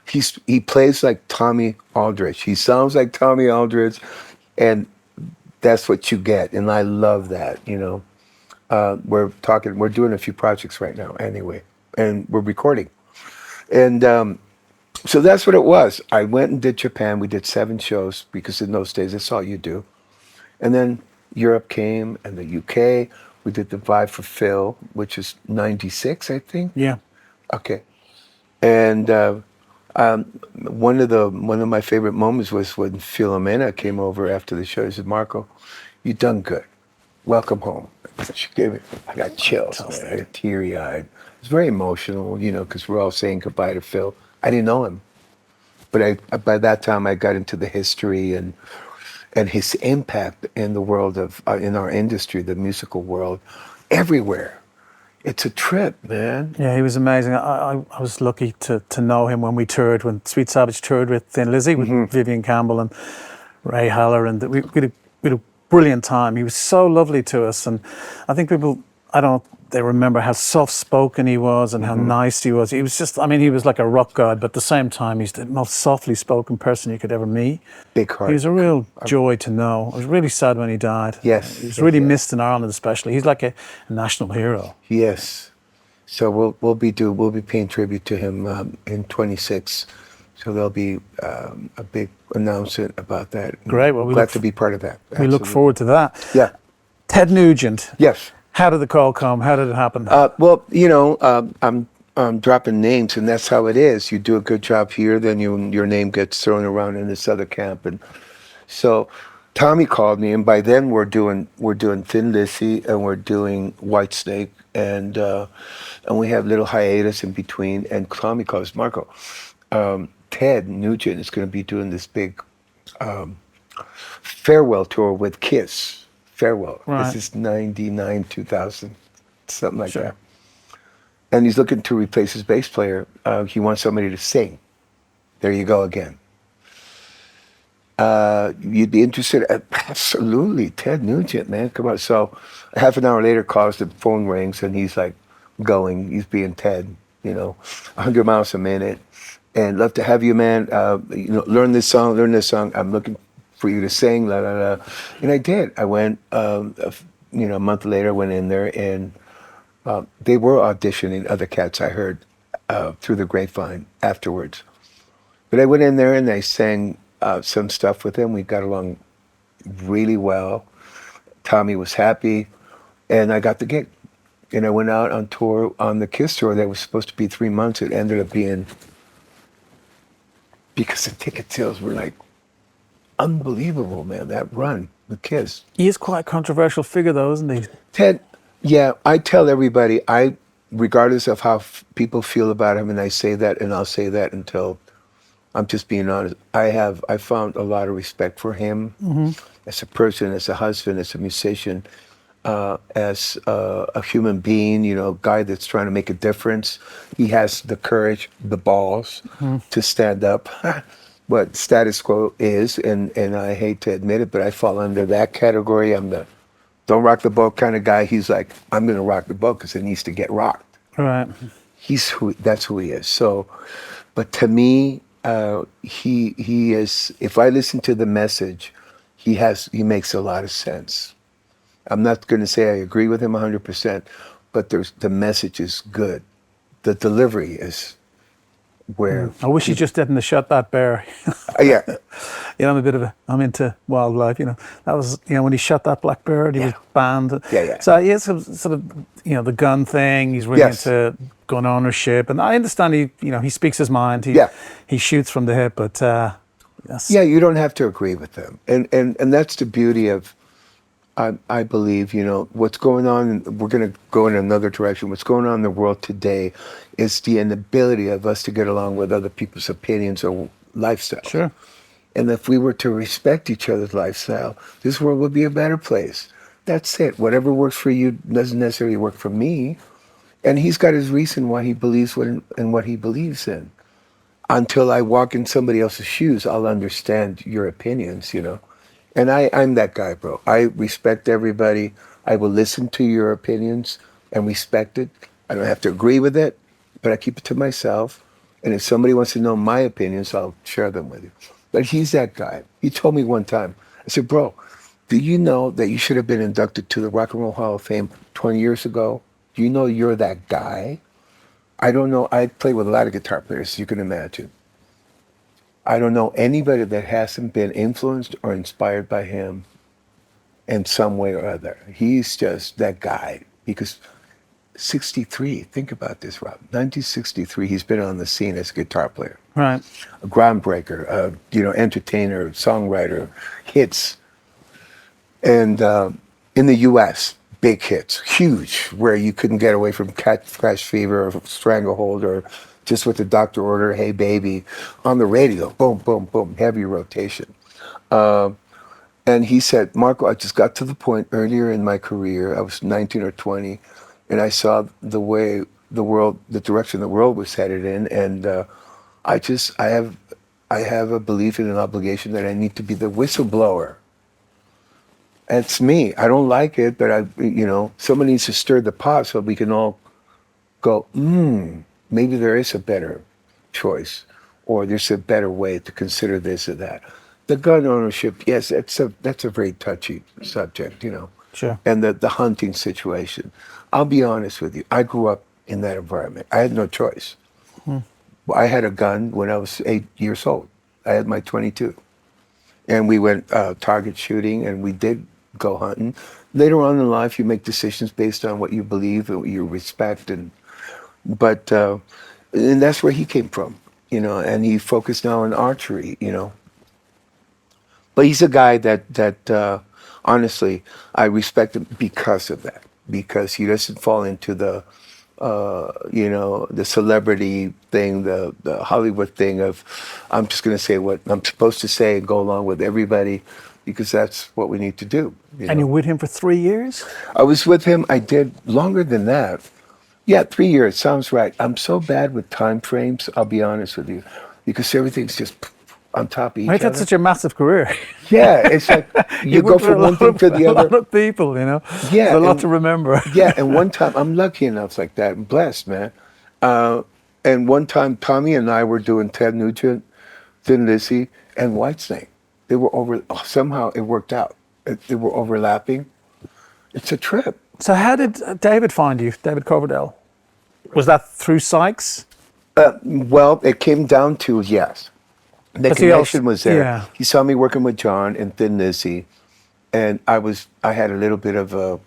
S1: He plays like Tommy Aldridge. He sounds like Tommy Aldridge, and that's what you get. And I love that, you know. We're doing a few projects right now anyway, and we're recording. And so that's what it was. I went and did Japan. We did 7 shows because in those days, that's all you do. And then Europe came and the UK. We did the Vibe for Phil, which is 96, I think.
S2: Yeah.
S1: Okay. And one of my favorite moments was when Philomena came over after the show. She said, "Marco, you done good. Welcome home." She gave me, I got chills, man. I got teary-eyed. It was very emotional, you know, because we're all saying goodbye to Phil. I didn't know him, but by that time I got into the history and his impact in the world of in our industry, the musical world, everywhere. It's a trip, man.
S2: Yeah, he was amazing. I was lucky to know him when we toured, when Sweet Savage toured with Thin Lizzy, with Vivian Campbell and Ray Haller, and we had a brilliant time. He was so lovely to us, and I think people, they remember how soft-spoken he was and how nice he was. He was just, I mean, he was like a rock god, but at the same time, he's the most softly spoken person you could ever meet.
S1: Big heart.
S2: He was a real joy to know. I was really sad when he died.
S1: Yes.
S2: He was really missed in Ireland especially. He's like a national hero.
S1: Yes. So we'll be paying tribute to him in 26. So there'll be a big announcement about that.
S2: Great. Well,
S1: glad to be part of that.
S2: We look forward to that.
S1: Yeah.
S2: Ted Nugent.
S1: Yes.
S2: How did the call come? How did it happen?
S1: Well, you know, I'm dropping names, and that's how it is. You do a good job here, then your name gets thrown around in this other camp, and so Tommy called me, and by then we're doing Thin Lizzy and we're doing Whitesnake, and we have little hiatus in between. And Tommy calls, "Marco, Ted Nugent is going to be doing this big farewell tour with Kiss." Farewell.
S2: Right.
S1: This is 99, 2000, something like that. And he's looking to replace his bass player. He wants somebody to sing. There you go again. You'd be interested? Absolutely. Ted Nugent, man. Come on. So half an hour later, calls, the phone rings, and he's like going. He's being Ted, you know, 100 miles a minute. And love to have you, man. You know, learn this song. I'm looking for you to sing, la la la. And I did. I went, you know, a month later, I went in there, and they were auditioning other cats, I heard through the grapevine afterwards. But I went in there and I sang some stuff with him. We got along really well. Tommy was happy, and I got the gig. And I went out on tour, on the Kiss tour that was supposed to be 3 months. It ended up being, because the ticket sales were like unbelievable, man, that run with Kiss.
S2: He is quite a controversial figure, though, isn't he?
S1: Ted, yeah, I tell everybody, regardless of how people feel about him, and I say that, and I'll say that until I'm just being honest, I found a lot of respect for him as a person, as a husband, as a musician, as a human being, you know, guy that's trying to make a difference. He has the courage, the balls to stand up. What status quo is, and I hate to admit it, but I fall under that category. I'm the don't rock the boat kind of guy. He's like, I'm going to rock the boat because it needs to get rocked.
S2: Right.
S1: That's who he is. So, but to me, he is. If I listen to the message, he makes a lot of sense. I'm not going to say I agree with him 100%, but the message is good. The delivery is where.
S2: I wish he just didn't have shot that bear.
S1: Yeah.
S2: You know, I'm into wildlife, you know. That was, you know, when he shot that Blackbird, he was banned.
S1: Yeah.
S2: So he has some sort of, you know, the gun thing. He's really into gun ownership. And I understand he speaks his mind. He shoots from the hip, but yes.
S1: Yeah, you don't have to agree with them. And that's the beauty of, I believe, you know, what's going on, we're going to go in another direction. What's going on in the world today is the inability of us to get along with other people's opinions or lifestyle.
S2: Sure.
S1: And if we were to respect each other's lifestyle, this world would be a better place. That's it. Whatever works for you doesn't necessarily work for me. And he's got his reason why he believes in what he believes in. until I walk in somebody else's shoes, I'll understand your opinions, you know. And I'm that guy, bro. I respect everybody. I will listen to your opinions and respect it. I don't have to agree with it, but I keep it to myself. And if somebody wants to know my opinions, I'll share them with you. But he's that guy. He told me one time, I said, bro, do you know that you should have been inducted to the Rock and Roll Hall of Fame 20 years ago? Do you know you're that guy? I don't know. I play with a lot of guitar players, you can imagine. I don't know anybody that hasn't been influenced or inspired by him in some way or other. He's just that guy. Because 63, think about this, Rob. 1963, he's been on the scene as a guitar player.
S2: Right.
S1: A groundbreaker, entertainer, songwriter, hits. And in the U.S., big hits, huge, where you couldn't get away from Crash Fever or Stranglehold or just with the doctor order, Hey Baby, on the radio, boom, boom, boom, heavy rotation. And he said, Marco, I just got to the point earlier in my career, I was 19 or 20, and I saw the way the direction the world was headed in, and I have a belief and an obligation that I need to be the whistleblower. It's me. I don't like it, but someone needs to stir the pot so we can all go, maybe there is a better choice, or there's a better way to consider this or that. The gun ownership, yes, that's a very touchy subject,
S2: Sure.
S1: And the hunting situation. I'll be honest with you. I grew up in that environment. I had no choice. I had a gun when I was 8 years old. I had my 22. And we went target shooting, and we did go hunting. Later on in life, you make decisions based on what you believe and what you respect, and that's where he came from, and he focused now on archery, But he's a guy that honestly, I respect him because of that, because he doesn't fall into the celebrity thing, the Hollywood thing of, I'm just going to say what I'm supposed to say and go along with everybody, because that's what we need to do.
S2: And you're with him for 3 years?
S1: I was with him, I did longer than that. Yeah, 3 years, sounds right. I'm so bad with time frames, I'll be honest with you, because everything's just on top of each
S2: I've
S1: other.
S2: had such a massive career.
S1: Yeah, it's like you go from one thing to the other.
S2: A lot of people,
S1: Yeah,
S2: There's a lot to remember.
S1: Yeah, and one time, I'm lucky enough like that, I'm blessed, man. And one time, Tommy and I were doing Ted Nugent, Thin Lizzy, and Whitesnake. They were somehow it worked out. They were overlapping. It's a trip.
S2: So how did David find you, David Coverdale? Was that through Sykes?
S1: Well, it came down to, yes. The connection was there.
S2: Yeah.
S1: He saw me working with John and Thin Lizzy, and I had a little bit of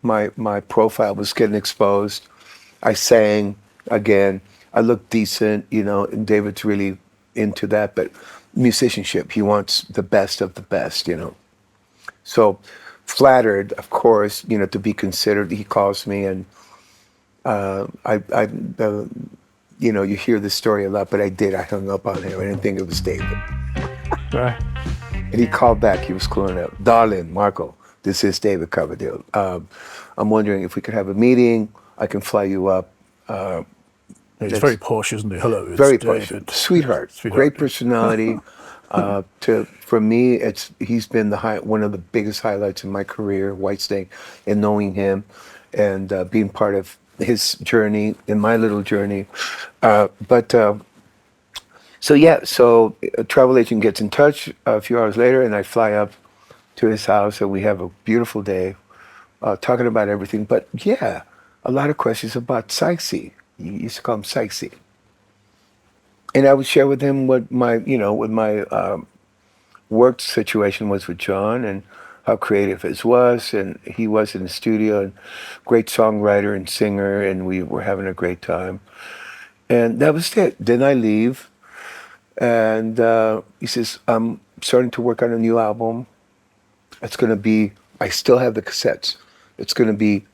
S1: my profile was getting exposed. I sang again. I looked decent, and David's really into that, but musicianship, he wants the best of the best, So flattered, of course, to be considered. He calls me, and you hear this story a lot, but I hung up on him. I didn't think it was David.
S2: Right.
S1: And he called back. He was calling out, darling, Marco, this is David Coverdale. I'm wondering if we could have a meeting. I can fly you up.
S2: He's very posh, isn't he? Hello, it's
S1: very
S2: David.
S1: posh. Sweetheart. Great personality. For me, he's been one of the biggest highlights in my career, Whitesnake, and knowing him and being part of his journey, in my little journey. So a travel agent gets in touch a few hours later, and I fly up to his house, and we have a beautiful day talking about everything. But yeah, a lot of questions about Sykesy. You used to call him Sykesy. And I would share with him what my work situation was with John, and how creative his was, and he was in the studio, and great songwriter and singer, and we were having a great time. And that was it. Then I leave, and he says, I'm starting to work on a new album. It's going to be, I still have the cassettes. It's going to be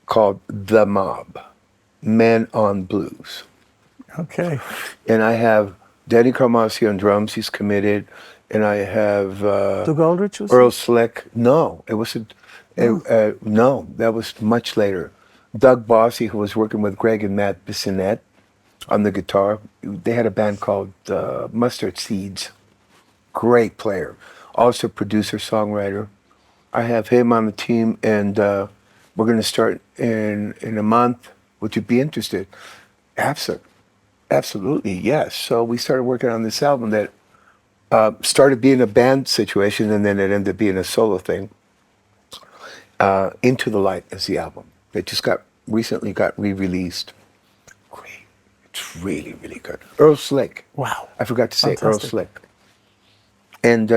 S1: called The Mob, Men on Blues.
S2: Okay.
S1: And I have Danny Carmassi on drums, he's committed. And I have
S2: Doug Aldrich was
S1: Earl Slick. No, it wasn't. No, that was much later. Doug Bossy, who was working with Greg and Matt Bissonette. on the guitar. They had a band called Mustard Seeds. Great player. Also producer, songwriter. I have him on the team, and we're going to start in a month. Would you be interested? Absolutely, yes. So we started working on this album that started being a band situation, and then it ended up being a solo thing. Into the Light is the album. It just recently got re-released. Great. It's really, really good. Earl Slick.
S2: Wow.
S1: I forgot to say
S2: Fantastic.
S1: Earl Slick. And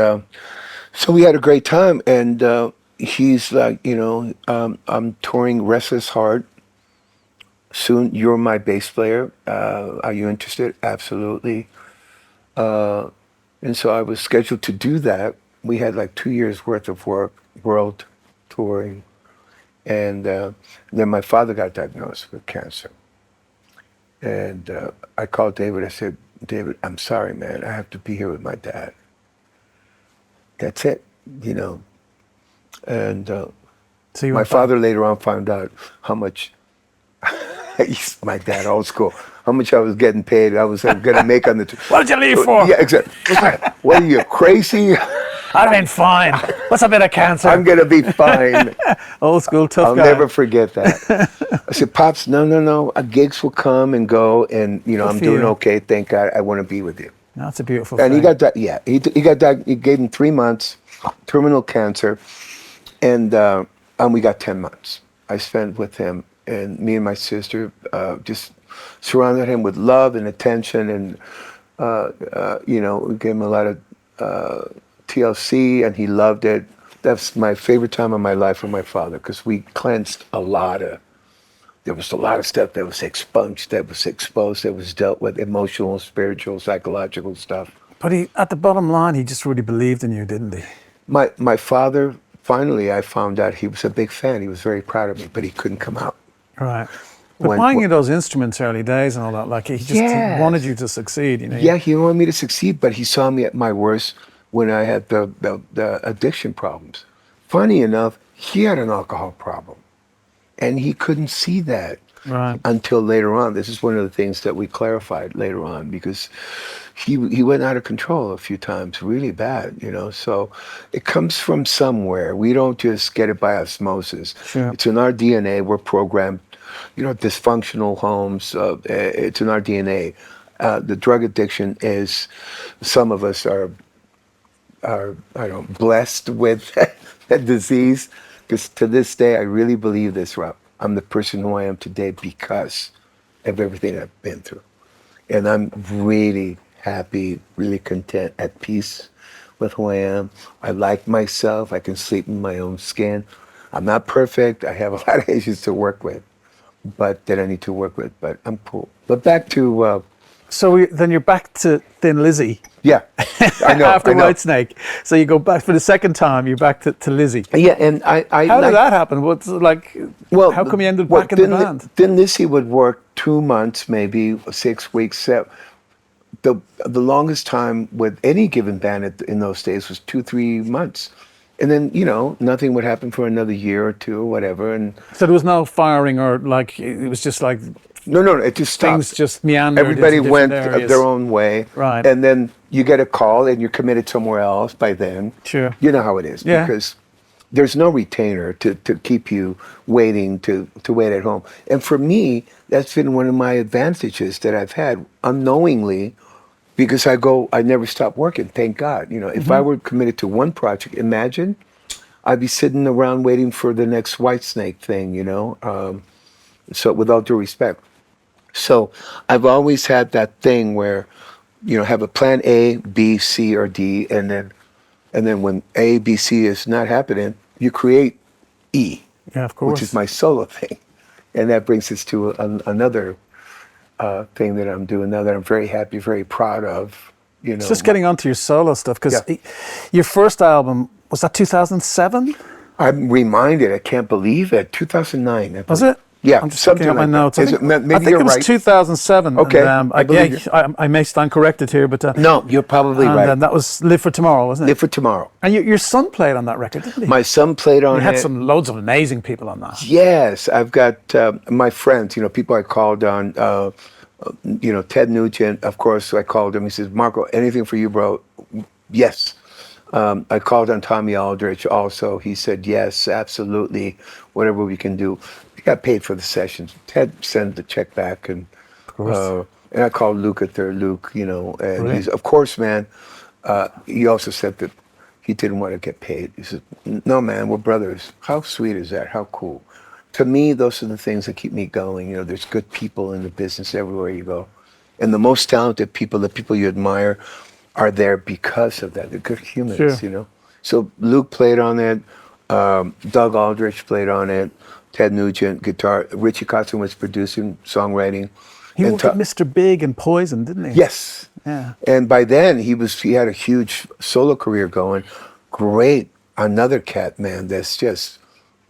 S1: so we had a great time, and he's like, I'm touring Restless Heart. Soon, you're my bass player. Are you interested? Absolutely. And so I was scheduled to do that. We had like 2 years worth of work, world touring. And then my father got diagnosed with cancer. And I called David. I said, David, I'm sorry, man. I have to be here with my dad. That's it, And
S2: So you
S1: my
S2: went back.
S1: father later on found out how much, he's my dad, old school, how much I was getting paid. I was going to make on the tour.
S2: What did you leave for?
S1: Yeah, exactly. What are you, crazy?
S2: I've been fine. What's a bit of cancer?
S1: I'm going to be fine.
S2: Old school tough
S1: I'll
S2: guy.
S1: never forget that. I said, Pops, no. Gigs will come and go, and I'm
S2: for
S1: doing
S2: you.
S1: okay. Thank God. I want to be with you.
S2: That's a beautiful
S1: And
S2: thing.
S1: he gave him 3 months, terminal cancer, and we got 10 months. I spent with him, and me and my sister just surrounded him with love and attention, and we gave him a lot of TLC, and he loved it. That's my favorite time of my life with my father, because we cleansed there was a lot of stuff that was expunged, that was exposed, that was dealt with, emotional, spiritual, psychological stuff.
S2: But at the bottom line, he just really believed in you, didn't he?
S1: My father, finally, I found out he was a big fan. He was very proud of me, but he couldn't come out.
S2: Right. But buying you those instruments early days and all that, like he just wanted you to succeed,
S1: Yeah, he wanted me to succeed, but he saw me at my worst when I had the addiction problems. Funny enough, he had an alcohol problem, and he couldn't see that until later on. This is one of the things that we clarified later on, because he went out of control a few times, really bad, So it comes from somewhere. We don't just get it by osmosis.
S2: Sure.
S1: It's in our DNA. We're programmed, dysfunctional homes. It's in our DNA. The drug addiction is, some of us are blessed with that disease. Because to this day, I really believe this, Rob. I'm the person who I am today because of everything I've been through. And I'm really happy, really content, at peace with who I am. I like myself. I can sleep in my own skin. I'm not perfect. I have a lot of issues to work with, that I need to work with, but I'm cool. But back to...
S2: So then you're back to Thin Lizzy.
S1: Yeah, I know.
S2: After Whitesnake. So you go back for the second time, you're back to Lizzy.
S1: Yeah, and I
S2: how did that happen? What's how come you ended back in the band?
S1: Thin Lizzy would work 2 months, maybe 6 weeks. The longest time with any given band in those days was 2-3 months. And then, nothing would happen for another year or two or whatever. And
S2: so there was no firing, or it was just like...
S1: No, it just stopped.
S2: Things just meandered.
S1: Everybody went
S2: areas.
S1: their own way.
S2: Right.
S1: And then you get a call and you're committed somewhere else by then.
S2: Sure.
S1: You know how it is.
S2: Yeah.
S1: Because there's no retainer to keep you waiting to wait at home. And for me, that's been one of my advantages that I've had unknowingly, because I never stop working, thank God. If I were committed to one project, imagine I'd be sitting around waiting for the next Whitesnake thing, so with all due respect. So I've always had that thing where, have a plan A, B, C, or D, and then when A, B, C is not happening, you create E,
S2: Yeah, of course.
S1: which is my solo thing. And that brings us to another thing that I'm doing now that I'm very happy, very proud of.
S2: Just getting onto your solo stuff, because your first album, was that 2007?
S1: I'm reminded, I can't believe it, 2009.
S2: Was it?
S1: Yeah,
S2: I'm just looking at my notes. I think
S1: maybe
S2: it
S1: you're
S2: was
S1: right.
S2: 2007.
S1: Okay,
S2: And,
S1: I believe you.
S2: I may stand corrected here, but
S1: No, you're probably right.
S2: And that was Live for Tomorrow, wasn't it?
S1: Live for Tomorrow.
S2: And your son played on that record, didn't he?
S1: My son played on it.
S2: You had loads of amazing people on that.
S1: Yes, I've got my friends, people I called on, Ted Nugent, of course, I called him. He says, Marco, anything for you, bro? Yes. I called on Tommy Aldrich also. He said, yes, absolutely, whatever we can do. We got paid for the sessions. Ted sent the check back, and
S2: Of course.
S1: and I called Luke at there, Luke, and
S2: Brilliant.
S1: he's, of course, man, he also said that he didn't want to get paid. He said, no, man, we're brothers. How sweet is that? How cool. To me, those are the things that keep me going. There's good people in the business everywhere you go. And the most talented people, the people you admire, are there because of that. They're good humans,
S2: Sure.
S1: So Luke played on it. Doug Aldrich played on it. Ted Nugent, guitar. Richie Kotzen was producing, songwriting.
S2: He
S1: And
S2: worked with Mr. Big and Poison, didn't he?
S1: Yes.
S2: Yeah.
S1: And by then he had a huge solo career going. Great. Another cat, man, that's just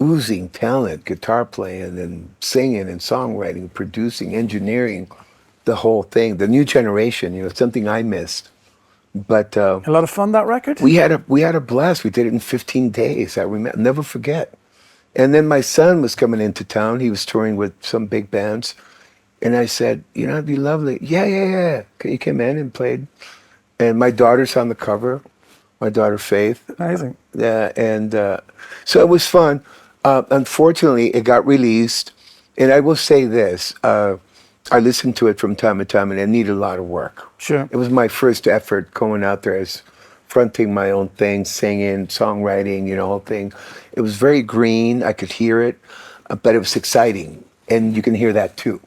S1: oozing talent, guitar playing and singing and songwriting, producing, engineering, the whole thing. The new generation, something I missed. But
S2: A lot of fun, that record?
S1: we had a blast. We did it in 15 days. I remember, never forget. And then my son was coming into town. He was touring with some big bands. And I said, it'd be lovely. Yeah. He came in and played. And my daughter's on the cover, my daughter Faith.
S2: Amazing.
S1: Yeah, and so it was fun. Unfortunately, it got released. And I will say this. I listened to it from time to time, and it needed a lot of work.
S2: Sure.
S1: It was my first effort going out there as fronting my own thing, singing, songwriting, whole thing. It was very green. I could hear it, but it was exciting. And you can hear that too.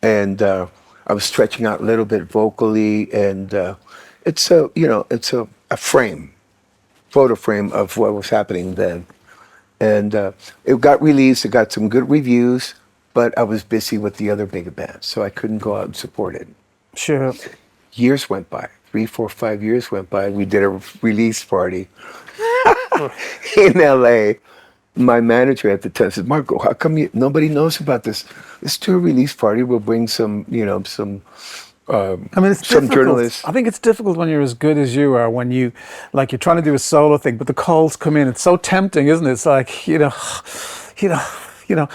S1: And I was stretching out a little bit vocally, and it's a frame, photo frame of what was happening then. And it got released. It got some good reviews, but I was busy with the other big bands, so I couldn't go out and support it.
S2: Sure.
S1: Years went by, 3, 4, 5 years went by. We did a release party in LA. My manager at the time said, Marco, how come nobody knows about this? Let's do a release party. We'll bring some, some
S2: It's
S1: some
S2: difficult.
S1: journalists.
S2: I think it's difficult when you're as good as you are, when you're trying to do a solo thing, but the calls come in. It's so tempting, isn't it? It's like,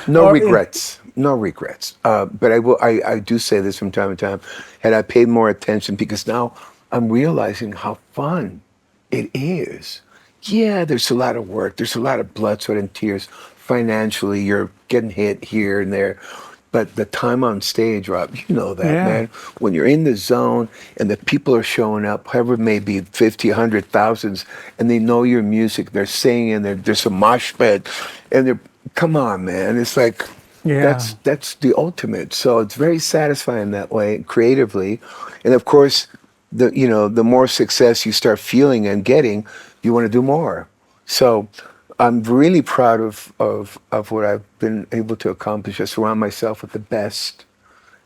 S1: No regrets. No regrets. But I do say this from time to time. Had I paid more attention, because now I'm realizing how fun it is. Yeah, there's a lot of work. There's a lot of blood, sweat, and tears. Financially, you're getting hit here and there. But the time on stage, Rob, you know that, man. When you're in the zone and the people are showing up, however it may be, 50, 100, thousands, and they know your music, they're singing, there's a mosh pit, and come on, man. It's like, that's the ultimate. So it's very satisfying that way, creatively. And of course, the more success you start feeling and getting, you want to do more. So I'm really proud of what I've been able to accomplish. I surround myself with the best.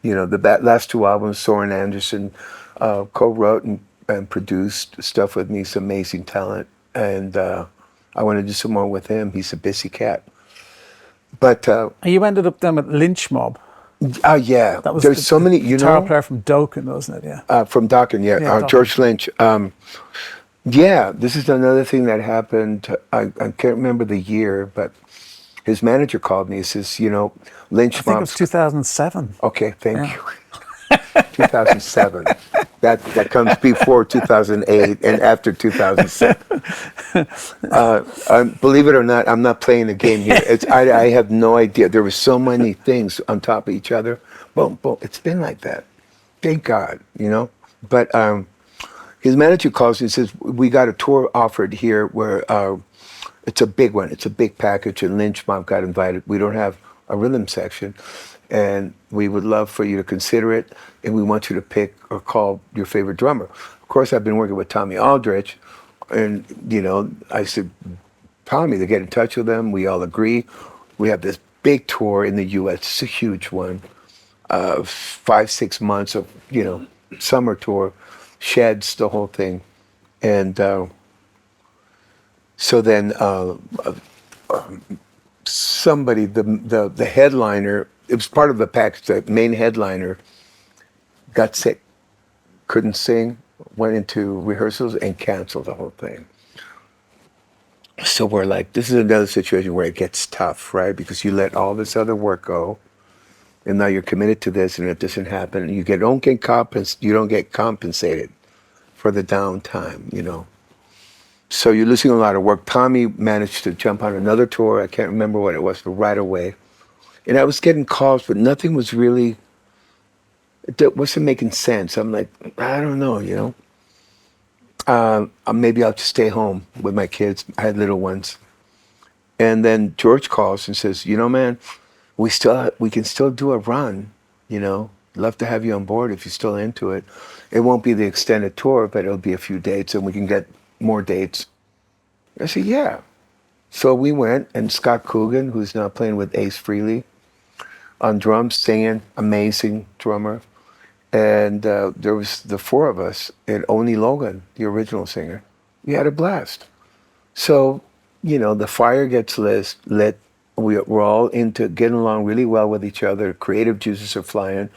S1: The last 2 albums, Soren Anderson co-wrote and produced stuff with me. He's amazing talent. And I want to do some more with him. He's a busy cat. But
S2: you ended up then with Lynch Mob.
S1: Yeah.
S2: That was
S1: There's so many,
S2: guitar player from Dokken, wasn't it? Yeah.
S1: From Dokken,
S2: Dokken.
S1: George Lynch. Yeah, this is another thing that happened. I can't remember the year, but his manager called me. He says, Lynch Mob.
S2: I think it was 2007.
S1: Okay, thank you. 2007. That comes before 2008 and after 2007. Believe it or not, I'm not playing a game here. I have no idea. There were so many things on top of each other. Boom, boom. It's been like that. Thank God, But his manager calls me and says, we got a tour offered here where it's a big one. It's a big package, and Lynch Mob got invited. We don't have a rhythm section, and we would love for you to consider it, and we want you to pick or call your favorite drummer. Of course, I've been working with Tommy Aldrich, and, I said, Tommy, to get in touch with them. We all agree. We have this big tour in the U.S. It's a huge one. 5-6 months of, summer tour. Sheds, the whole thing. And so then somebody, the headliner, it was part of the package, the main headliner got sick, couldn't sing, went into rehearsals and canceled the whole thing. So we're like, this is another situation where it gets tough, right? Because you let all this other work go, and now you're committed to this, and it doesn't happen. You don't get compensated for the downtime, you know. So you're losing a lot of work. Tommy managed to jump on another tour. I can't remember what it was, but right away. And I was getting calls, but nothing was really, it wasn't making sense. I'm like, I don't know, you know. Maybe I'll just stay home with my kids. I had little ones. And then George calls and says, you know, man, we can still do a run, you know. Love to have you on board if you're still into it. It won't be the extended tour, but it'll be a few dates and we can get more dates. I said, yeah. So we went, and Scott Coogan, who's now playing with Ace Frehley on drums, singing, amazing drummer. And there was the four of us, and Oni Logan, the original singer. We had a blast. So, you know, the fire gets lit. We're all into getting along really well with each other. Creative juices are flying.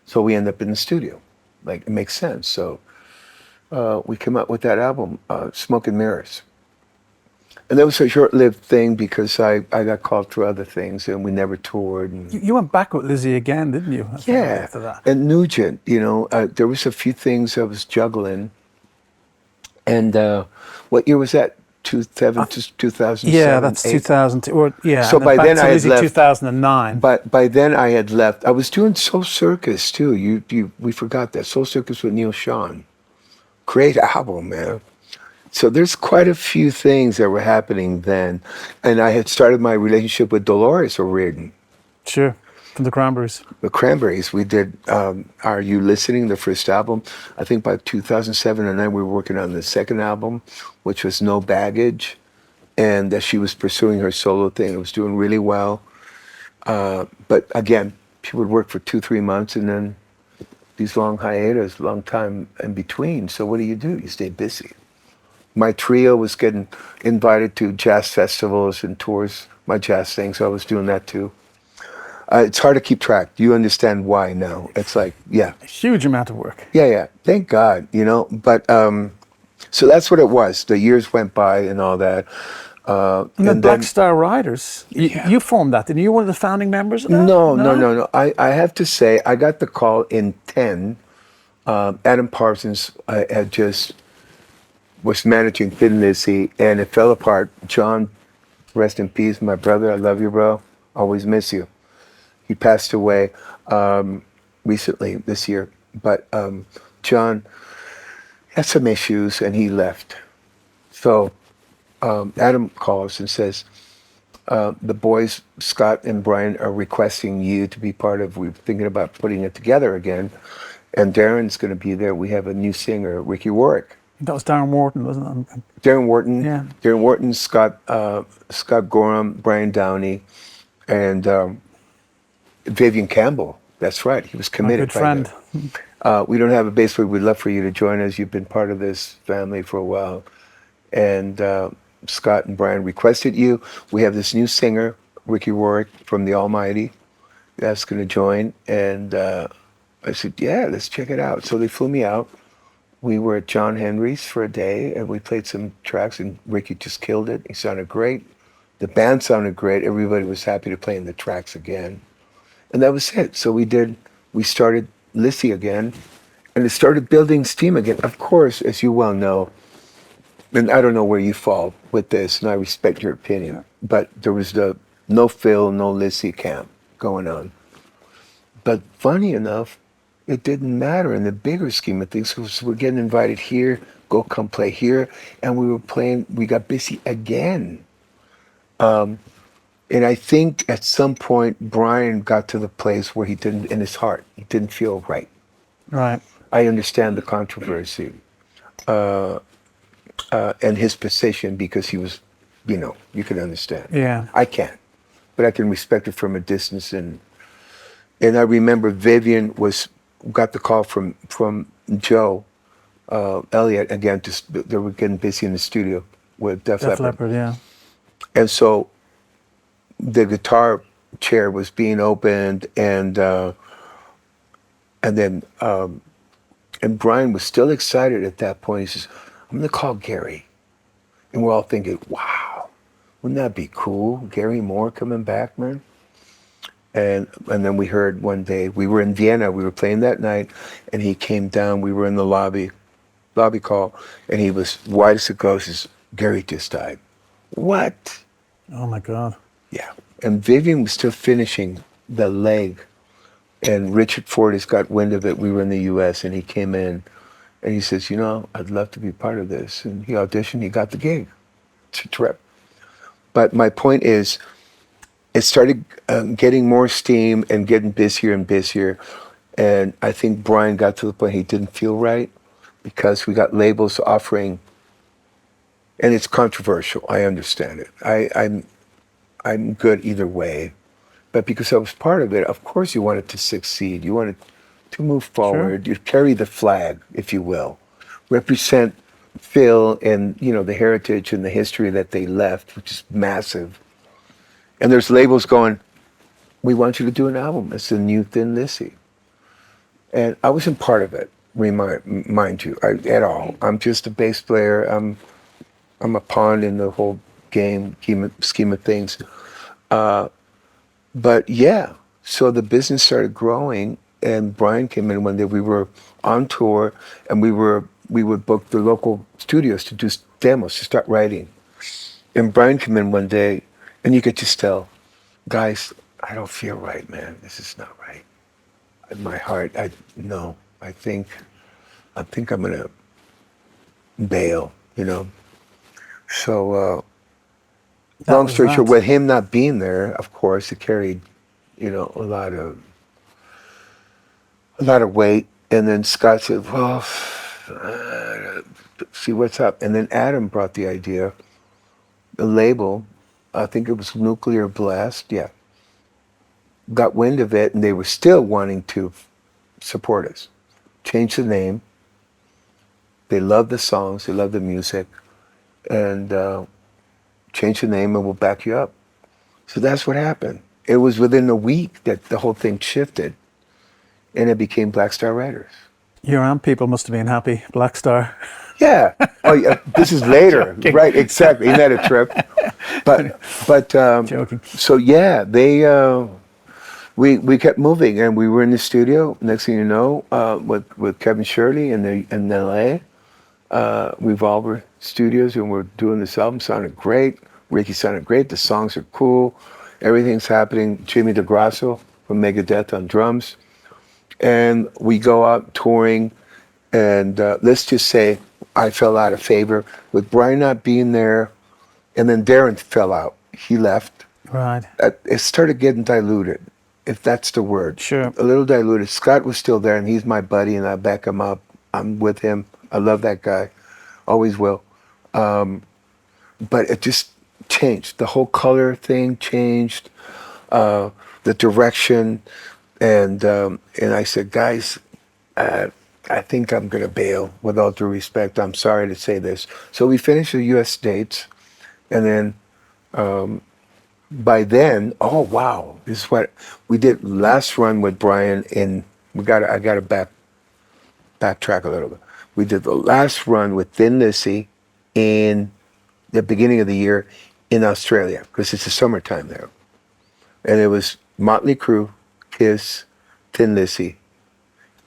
S1: So we end up in the studio. Like, it makes sense. So we came up with that album, Smoke and Mirrors. And that was a short-lived thing because I got called for other things and we never toured. And
S2: You went back with Lizzy again, didn't you?
S1: yeah,
S2: After that.
S1: and Nugent, you know, there was a few things I was juggling. And what year was that? 2007?
S2: Yeah, that's 2002. Or yeah.
S1: So
S2: and
S1: by
S2: back
S1: then
S2: to
S1: I had
S2: Lizzy
S1: left.
S2: 2009.
S1: But by then I had left. I was doing Soul Circus too. We forgot that Soul Circus with Neil Sean. Great album, man. So there's quite a few things that were happening then, and I had started my relationship with Dolores O'Riordan.
S2: Sure, from the Cranberries.
S1: The Cranberries. We did Are You Listening, the first album. I think by 2007 and 9 we were working on the second album, which was No Baggage, and that she was pursuing her solo thing. It was doing really well. But again, she would work for 2-3 months and then these long hiatus, long time in between. So what do? You stay busy. My trio was getting invited to jazz festivals and tours, my jazz thing, so I was doing that too. It's hard to keep track. You understand why now. It's like, yeah.
S2: A huge amount of work.
S1: Yeah. Thank God, you know. But, so that's what it was. The years went by and all that.
S2: And then Black Star Riders, you formed that, didn't you? One of the founding members of that?
S1: No. I have to say, I got the call in 10. Adam Parsons had just was managing Thin Lizzy, and it fell apart. John, rest in peace, my brother. I love you, bro. Always miss you. He passed away recently this year, but John had some issues, and he left. So Adam calls and says, the boys, Scott and Brian, are requesting you to be part of, we're thinking about putting it together again, and Darren's going to be there. We have a new singer, Ricky Warwick.
S2: That was Darren Wharton, wasn't it?
S1: Darren Wharton,
S2: yeah.
S1: Darren Wharton, Scott Gorham, Brian Downey, and Vivian Campbell. That's right. He was committed.
S2: My good friend.
S1: We don't have a bass player. We'd love for you to join us. You've been part of this family for a while. And Scott and Brian requested you. We have this new singer, Ricky Warwick from the Almighty, that's going to join. And I said, yeah, let's check it out. So they flew me out. We were at John Henry's for a day, and we played some tracks, and Ricky just killed it. He sounded great. The band sounded great. Everybody was happy to play in the tracks again. And that was it. So we started Lizzy again, and it started building steam again. Of course, as you well know, and I don't know where you fall with this, and I respect your opinion, but there was the no Phil, no Lizzy camp going on. But funny enough, it didn't matter in the bigger scheme of things, because we're getting invited here, come play here, and we got busy again. And I think at some point, Brian got to the place where he didn't, in his heart, he didn't feel right.
S2: Right.
S1: I understand the controversy and his position, because he was, you can understand.
S2: Yeah.
S1: I can't, but I can respect it from a distance. And I remember Vivian got the call from Joe Elliott again. They were getting busy in the studio with Def Leppard.
S2: Yeah.
S1: And so the guitar chair was being opened, and then Brian was still excited at that point. He says, "I'm gonna call Gary," and we're all thinking, "Wow, wouldn't that be cool? Gary Moore coming back, man." And then we heard one day, we were in Vienna, we were playing that night, and he came down, we were in the lobby call, and he was white as a ghost. He says, Gary just died. What?
S2: Oh my God.
S1: Yeah. And Vivian was still finishing the leg, and Richard Fortes got wind of it. We were in the US, and he came in, and he says, I'd love to be part of this. And he auditioned, he got the gig. It's a trip. But my point is, it started getting more steam and getting busier and busier. And I think Brian got to the point he didn't feel right because we got labels offering, and it's controversial, I understand it. I'm good either way. But because I was part of it, of course you wanted to succeed. You wanted to move forward. Sure. You carry the flag, if you will. Represent Phil and, the heritage and the history that they left, which is massive. And there's labels going, we want you to do an album. It's the new Thin Lizzy. And I wasn't part of it, mind you, at all. I'm just a bass player. I'm a pawn in the whole scheme of things. But yeah, so the business started growing, and Brian came in one day. We were on tour, and we would book the local studios to do demos, to start writing. And Brian came in one day, and you could just tell, guys, I don't feel right, man. This is not right. In my heart, I think I'm gonna bail, So, long story short, with him not being there, of course, it carried, a lot of weight. And then Scott said, well, see what's up. And then Adam brought the idea, the label, I think it was Nuclear Blast, yeah, got wind of it, and they were still wanting to support us. Change the name. They love the songs, they love the music, and change the name and we'll back you up. So that's what happened. It was within a week that the whole thing shifted, and it became Black Star Writers.
S2: Your AMP people must have been happy, Black Star.
S1: Yeah. Oh, yeah. This is later, right? Exactly. Isn't that a trip? But
S2: joking.
S1: So yeah, they we kept moving, and we were in the studio. Next thing you know, with Kevin Shirley in L.A. Revolver Studios, and we're doing this album. Sounded great. Ricky sounded great. The songs are cool. Everything's happening. Jimmy DeGrasso from Megadeth on drums, and we go out touring. And let's just say I fell out of favor with Brian not being there, and then Darren fell out. He left.
S2: Right.
S1: It started getting diluted, if that's the word.
S2: Sure.
S1: A little diluted. Scott was still there, and he's my buddy, and I back him up. I'm with him. I love that guy. Always will. But it just changed. The whole color thing changed. The direction. And I said, guys, I think I'm going to bail, with all due respect. I'm sorry to say this. So we finished the U.S. dates, and then by then, oh wow, this is what we did last run with Brian in. I got to backtrack a little bit. We did the last run with Thin Lizzy in the beginning of the year in Australia, because it's the summertime there, and it was Motley Crue, Kiss, Thin Lizzy,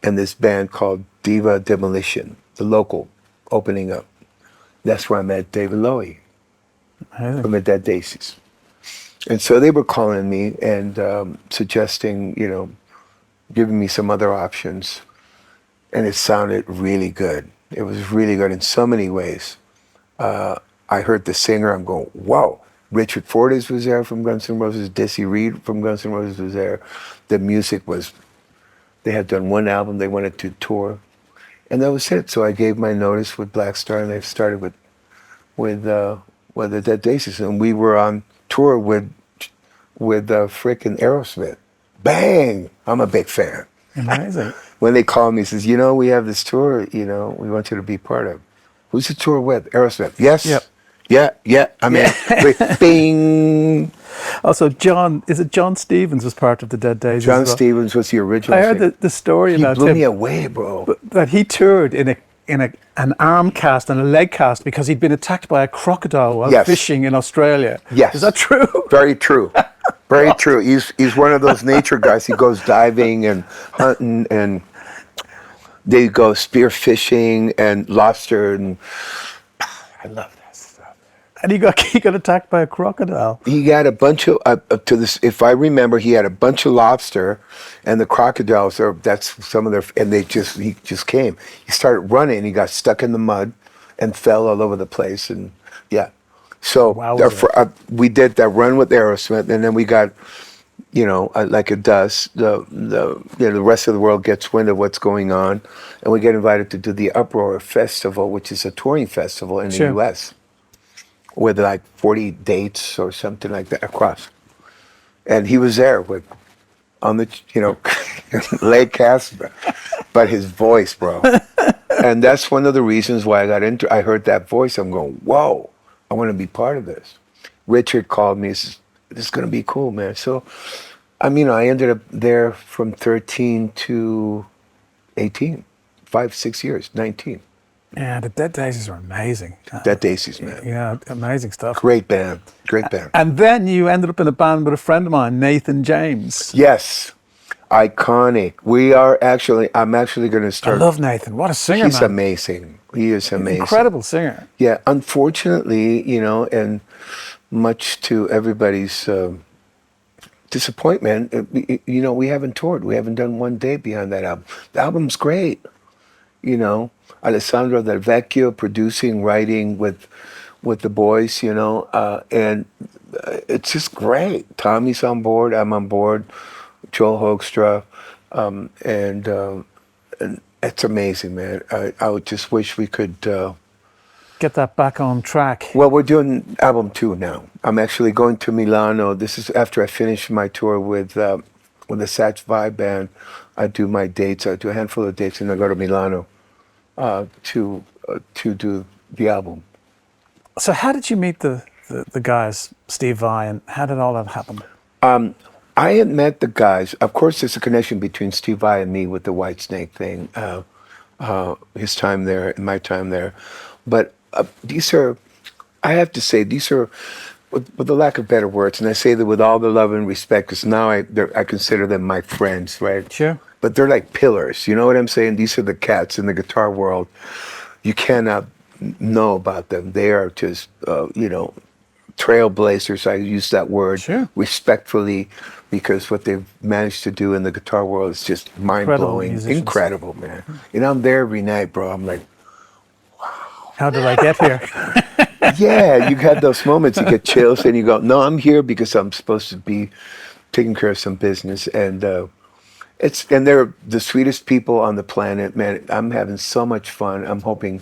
S1: and this band called Diva Demolition, the local, opening up. That's where I met David Lowy from the Dead Daisies. And so they were calling me and suggesting, giving me some other options. And it sounded really good. It was really good in so many ways. I heard the singer, I'm going, whoa. Richard Fortes was there from Guns N' Roses. Dizzy Reed from Guns N' Roses was there. The music was, they had done one album, they wanted to tour. And that was it. So I gave my notice with Black Star, and they started with the Dead Daisies. And we were on tour with frickin' Aerosmith. Bang! I'm a big fan.
S2: Amazing.
S1: When they called me, he says, we have this tour, we want you to be part of. Who's the tour with? Aerosmith. Yes.
S2: Yep.
S1: Yeah. I mean, bing.
S2: Also, John Stevens was part of the Dead Daisies?
S1: John Stevens was the original
S2: I heard the story about him.
S1: He blew me away, bro.
S2: That he toured in an arm cast and a leg cast because he'd been attacked by a crocodile while fishing in Australia.
S1: Yes.
S2: Is that true?
S1: Very true. Very true. He's one of those nature guys. He goes diving and hunting, and they go spear fishing and lobster, and I love that stuff.
S2: And he got attacked by a crocodile.
S1: He got a bunch of to this. If I remember, he had a bunch of lobster, and the crocodiles are. That's some of their. And he just came. He started running. And he got stuck in the mud, and fell all over the place. And yeah, so we did that run with Aerosmith, and then we got, like it does. The rest of the world gets wind of what's going on, and we get invited to do the Uproar Festival, which is a touring festival in the U.S. with like 40 dates or something like that across. And he was there on the, late cast, but his voice, bro. And that's one of the reasons why I heard that voice. I'm going, whoa, I want to be part of this. Richard called me, he says, this is going to be cool, man. So, I ended up there from 13 to 18, 5, 6 years, 19.
S2: Yeah, the Dead Daisies are amazing.
S1: Dead Daisies, man.
S2: Yeah, amazing stuff.
S1: Great band.
S2: And then you ended up in a band with a friend of mine, Nathan James.
S1: Yes, iconic. I'm actually going to start.
S2: I love Nathan. What a singer,
S1: He's
S2: man.
S1: amazing. He is amazing.
S2: Incredible singer.
S1: Yeah, unfortunately, and much to everybody's disappointment, we haven't toured. We haven't done one day beyond that album. The album's great, Alessandro Del Vecchio producing, writing with the boys, and it's just great. Tommy's on board, I'm on board, Joel Hoekstra, and it's amazing, man. I would just wish we could
S2: get that back on track.
S1: Well, we're doing album 2 now. I'm actually going to Milano. This is after I finish my tour with the Steve Vai band. I do my dates. I do a handful of dates, and I go to Milano to do the album.
S2: So how did you meet the guys, Steve Vai, and how did all that happen?
S1: I had met the guys. Of course, there's a connection between Steve Vai and me with the Whitesnake thing, his time there and my time there. But these are, I have to say, with the lack of better words, and I say that with all the love and respect, because now I consider them my friends, right?
S2: Sure.
S1: But they're like pillars, you know what I'm saying? These are the cats in the guitar world. You cannot know about them. They are just, trailblazers. I use that word respectfully, because what they've managed to do in the guitar world is just mind-blowing. Incredible, man. I'm there every night, bro. I'm like, wow.
S2: How did I get here?
S1: Yeah, you have those moments, you get chills, and you go, no, I'm here because I'm supposed to be taking care of some business. And they're the sweetest people on the planet, man. I'm having so much fun. I'm hoping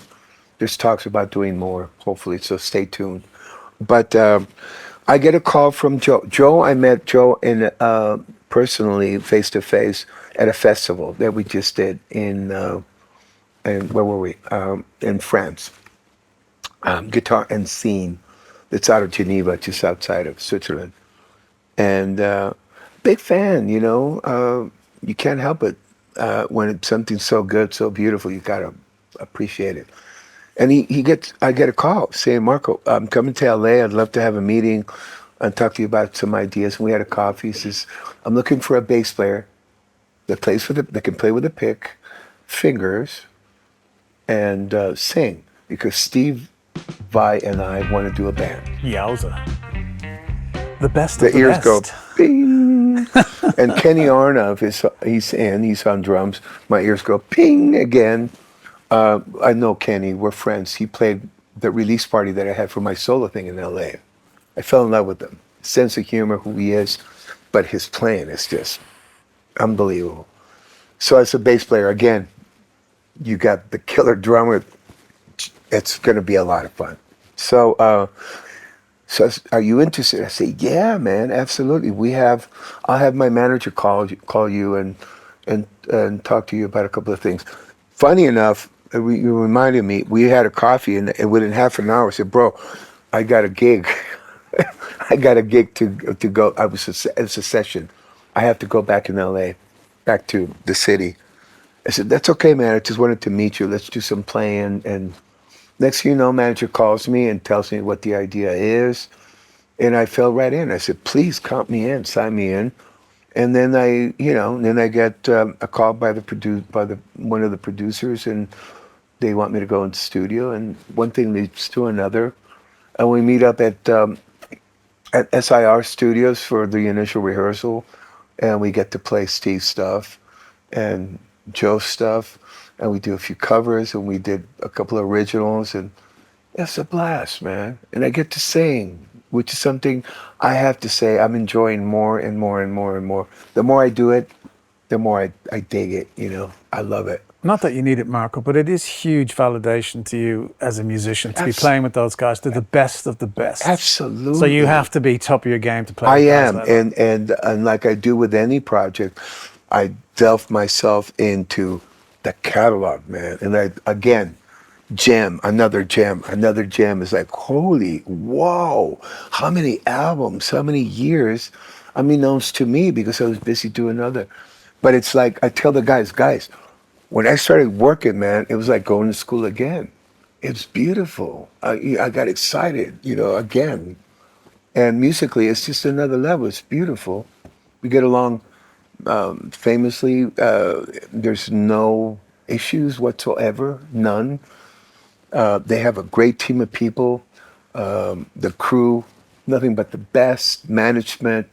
S1: there's talks about doing more, hopefully, so stay tuned. But I get a call from Joe. I met Joe personally, face-to-face, at a festival that we just did in where were we? In France. Guitar and Scene, that's out of Geneva, just outside of Switzerland. And big fan, you can't help it when it's something so good, so beautiful. You gotta appreciate it. And I get a call saying, Marco, I'm coming to LA. I'd love to have a meeting and talk to you about some ideas. And we had a coffee. He says, I'm looking for a bass player that can play with a pick, fingers, and sing, because Steve Vai and I want to do a band.
S2: Yowza. The best of the
S1: ears
S2: best.
S1: Go, ping. And Kenny Arnov, he's on drums. My ears go, ping, again. I know Kenny, we're friends. He played the release party that I had for my solo thing in LA. I fell in love with him. Sense of humor, who he is, but his playing is just unbelievable. So as a bass player, again, you got the killer drummer. It's going to be a lot of fun. So, are you interested? I say, yeah, man, absolutely. I'll have my manager call you and talk to you about a couple of things. Funny enough, you reminded me, we had a coffee, and within half an hour, I said, bro, I got a gig. I got a gig to go. It's a session. I have to go back in LA, back to the city. I said, that's okay, man. I just wanted to meet you. Let's do some playing. And next thing you know, manager calls me and tells me what the idea is. And I fell right in. I said, please count me in, sign me in. And then I get a call by one of the producers, and they want me to go into the studio, and one thing leads to another. And we meet up at SIR Studios for the initial rehearsal, and we get to play Steve's stuff and Joe's stuff, and we do a few covers, and we did a couple of originals, and it's a blast, man. And I get to sing, which is something I have to say I'm enjoying more and more and more and more. The more I do it, the more I dig it, I love it.
S2: Not that you need it, Marco, but it is huge validation to you as a musician to be playing with those guys. They're the best of the best.
S1: Absolutely.
S2: So you have to be top of your game to play
S1: I
S2: with guys
S1: am,
S2: like that.
S1: and like I do with any project, I delve myself into the catalog, man. And another gem is like, holy, whoa, how many albums, how many years, unbeknownst to me because I was busy doing other. But it's like, I tell the guys, when I started working, man, it was like going to school again. It's beautiful. I got excited, again. And musically, it's just another level. It's beautiful. We get along famously. There's no issues whatsoever, none. They have a great team of people. The crew, nothing but the best management,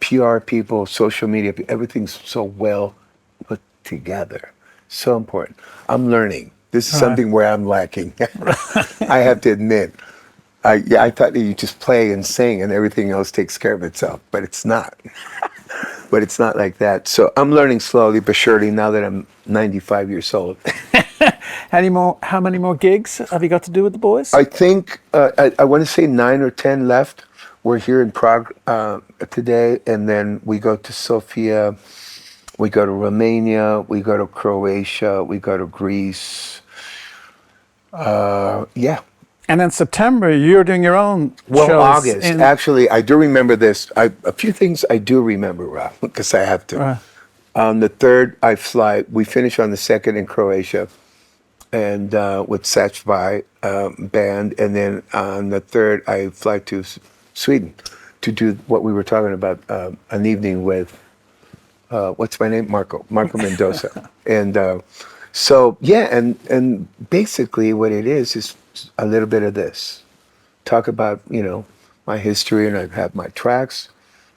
S1: PR people, social media, everything's so well put together. So important. I'm learning. This is something where I'm lacking. I have to admit. I thought that you just play and sing and everything else takes care of itself, but it's not. But it's not like that. So I'm learning slowly but surely now that I'm 95 years old.
S2: How many more gigs have you got to do with the boys?
S1: I think, I want to say 9 or 10 left. We're here in Prague today, and then we go to Sofia, we go to Romania, we go to Croatia, we go to Greece. Yeah.
S2: And in September, you're doing your own
S1: Well,
S2: shows.
S1: August. Actually, I do remember this. A few things I do remember, Rob, because I have to.
S2: Right.
S1: On the 3rd, I fly. We finish on the 2nd in Croatia, and with Steve Vai band, and then on the 3rd, I fly to Sweden to do what we were talking about, an evening with what's my name, Marco Mendoza, and so yeah, and basically what it is a little bit of this. Talk about my history, and I have my tracks.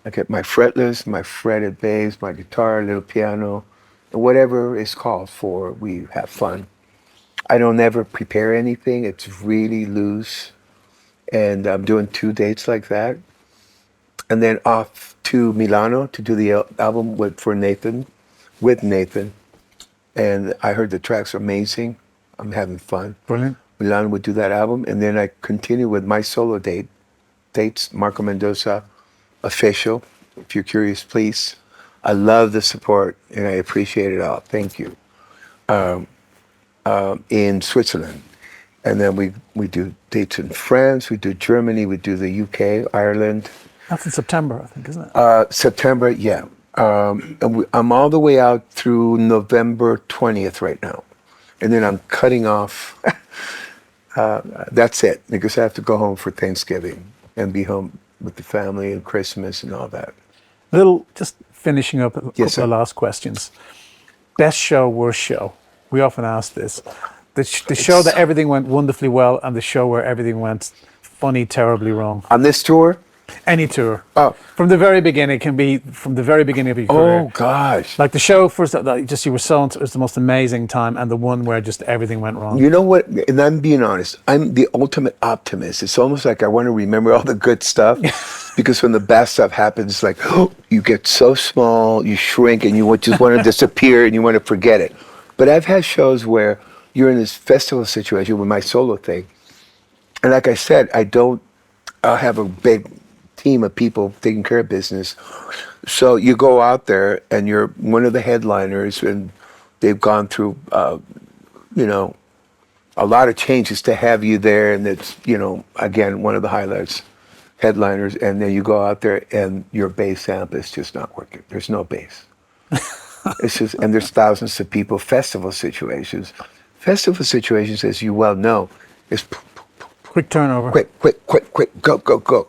S1: I get my fretless, my fretted bass, my guitar, little piano, whatever is called for. We have fun. I don't ever prepare anything. It's really loose. And I'm doing 2 dates like that. And then off to Milano to do the album with Nathan. And I heard the tracks are amazing. I'm having fun.
S2: Brilliant.
S1: Milan would do that album. And then I continue with my solo dates, Marco Mendoza, official. If you're curious, please. I love the support and I appreciate it all. Thank you. In Switzerland. And then we do dates in France, we do Germany, we do the UK, Ireland.
S2: That's in September, I think, isn't it?
S1: September, yeah. And I'm all the way out through November 20th right now. And then I'm cutting off. That's it, because I have to go home for Thanksgiving and be home with the family and Christmas and all that.
S2: Just finishing up a couple of last questions. Best show, worst show? We often ask this. The show that everything went wonderfully well and the show where everything went funny, terribly wrong.
S1: On this tour?
S2: Any tour.
S1: Oh.
S2: From the very beginning, it can be from the very beginning of your career.
S1: Oh, gosh.
S2: Like the show first, just you were so into, it was the most amazing time, and the one where just everything went wrong.
S1: You know what? And I'm being honest. I'm the ultimate optimist. It's almost like I want to remember all the good stuff because when the bad stuff happens, it's like, oh, you get so small, you shrink, and you just want to disappear and you want to forget it. But I've had shows where you're in this festival situation with my solo thing. And like I said, I'll have a big team of people taking care of business. So you go out there and you're one of the headliners and they've gone through, a lot of changes to have you there. And it's, again, one of the highlights, headliners. And then you go out there and your bass amp is just not working. There's no bass. It's just, and there's thousands of people, festival situations, as you well know, is
S2: quick turnover.
S1: Quick, go.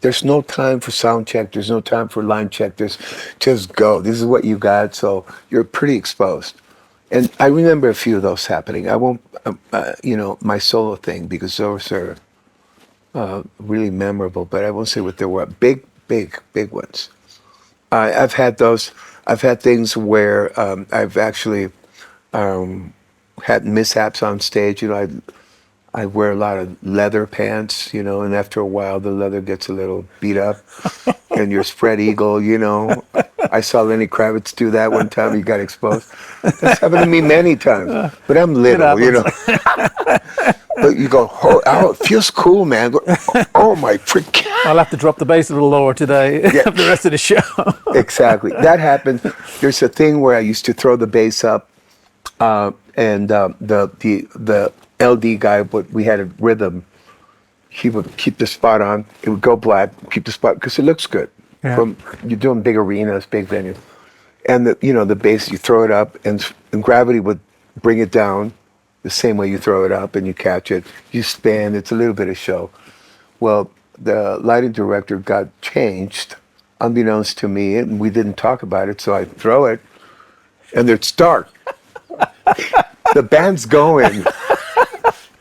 S1: there's no time for sound check. There's no time for line check. There's just go. This is what you got. So you're pretty exposed. And I remember a few of those happening. I won't, my solo thing, because those are really memorable, but I won't say what they were. Big ones. I've had those. I've had things where I've actually had mishaps on stage. I wear a lot of leather pants, and after a while the leather gets a little beat up, and you're spread eagle. I saw Lenny Kravitz do that one time. He got exposed. That's happened to me many times. But I'm little. But you go, oh, it feels cool, man. Oh my freaking!
S2: I'll have to drop the bass a little lower today.
S1: Yeah.
S2: The rest of the show.
S1: Exactly. That happened. There's a thing where I used to throw the bass up, and the LD guy, we had a rhythm. He would keep the spot on. It would go black. Keep the spot because it looks good.
S2: Yeah.
S1: You're doing big arenas, big venues, and the bass, you throw it up, and gravity would bring it down the same way you throw it up, and you catch it. You spin. It's a little bit of show. Well, the lighting director got changed, unbeknownst to me, and we didn't talk about it. So I throw it, and it's dark. The band's going.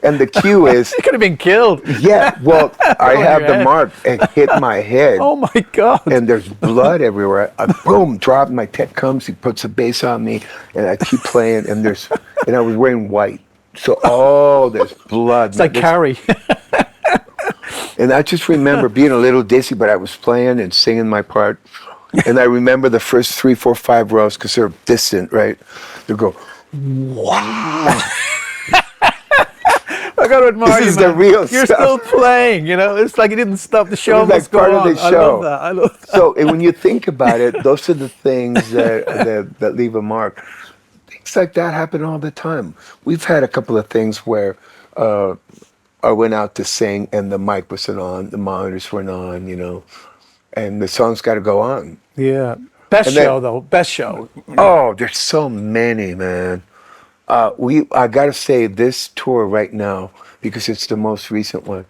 S1: And the cue is...
S2: You could have been killed.
S1: Yeah, well, I have the mark and hit my head.
S2: Oh, my God.
S1: And there's blood everywhere. I boom, drop. My tech comes, he puts the bass on me, and I keep playing, and I was wearing white. So, there's blood.
S2: It's like Carrie.
S1: And I just remember being a little dizzy, but I was playing and singing my part. And I remember the first 3, 4, 5 rows, because they're distant, right? They go, wow.
S2: I got to admire
S1: This is
S2: you, man.
S1: the real
S2: You're
S1: stuff.
S2: still playing, It's like you didn't stop the show.
S1: It was like part of the show.
S2: I love that.
S1: So and when you think about it, those are the things that leave a mark. Things like that happen all the time. We've had a couple of things where I went out to sing and the mic wasn't on, the monitors weren't on, and the song's got to go on.
S2: Yeah. Best show.
S1: Oh, there's so many, man. I gotta say this tour right now, because it's the most recent one.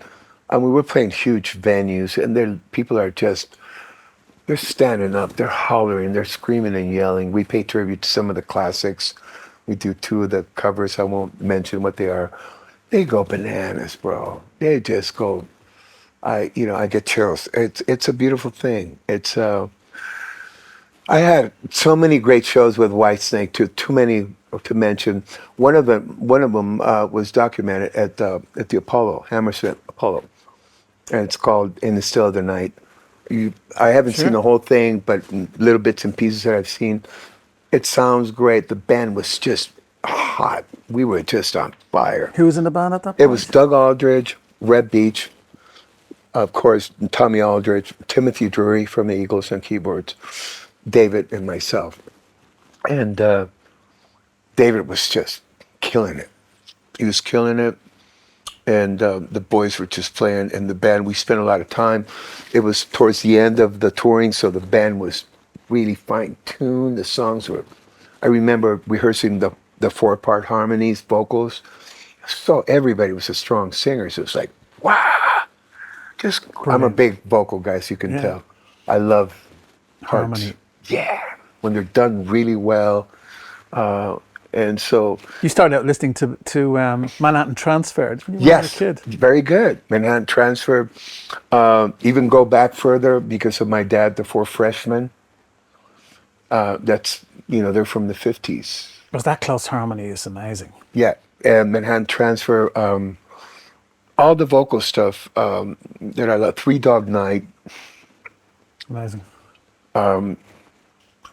S1: I mean, we're playing huge venues, and people are they're standing up, they're hollering, they're screaming and yelling. We pay tribute to some of the classics. We do 2 of the covers. I won't mention what they are. They go bananas, bro. They just go. I get chills. It's a beautiful thing. I had so many great shows with Whitesnake, too many to mention. One of them was documented at the Apollo, Hammersmith Apollo, and it's called "In the Still of the Night." I haven't seen the whole thing, but little bits and pieces that I've seen. It sounds great. The band was just hot. We were just on fire.
S2: Who was in the band at that point?
S1: It was Doug Aldridge, Red Beach, of course, Tommy Aldridge, Timothy Drury from the Eagles on keyboards, David, and myself. And David was just killing it. He was killing it. And the boys were just playing. And the band, we spent a lot of time. It was towards the end of the touring, so the band was really fine-tuned. The songs were... I remember rehearsing the 4-part harmonies, vocals. So everybody was a strong singer. So it was like, wow. I'm a big vocal guy, so you can tell. I love parts.
S2: Harmony.
S1: Yeah. When they're done really well. And so...
S2: You started out listening to Manhattan Transfer when you were a kid.
S1: Very good. Manhattan Transfer. Even go back further because of my dad, the 4 Freshmen. That's, they're from the 50s.
S2: Was that close harmony is amazing.
S1: Yeah. And Manhattan Transfer, all the vocal stuff that I love. 3 Dog Night.
S2: Amazing.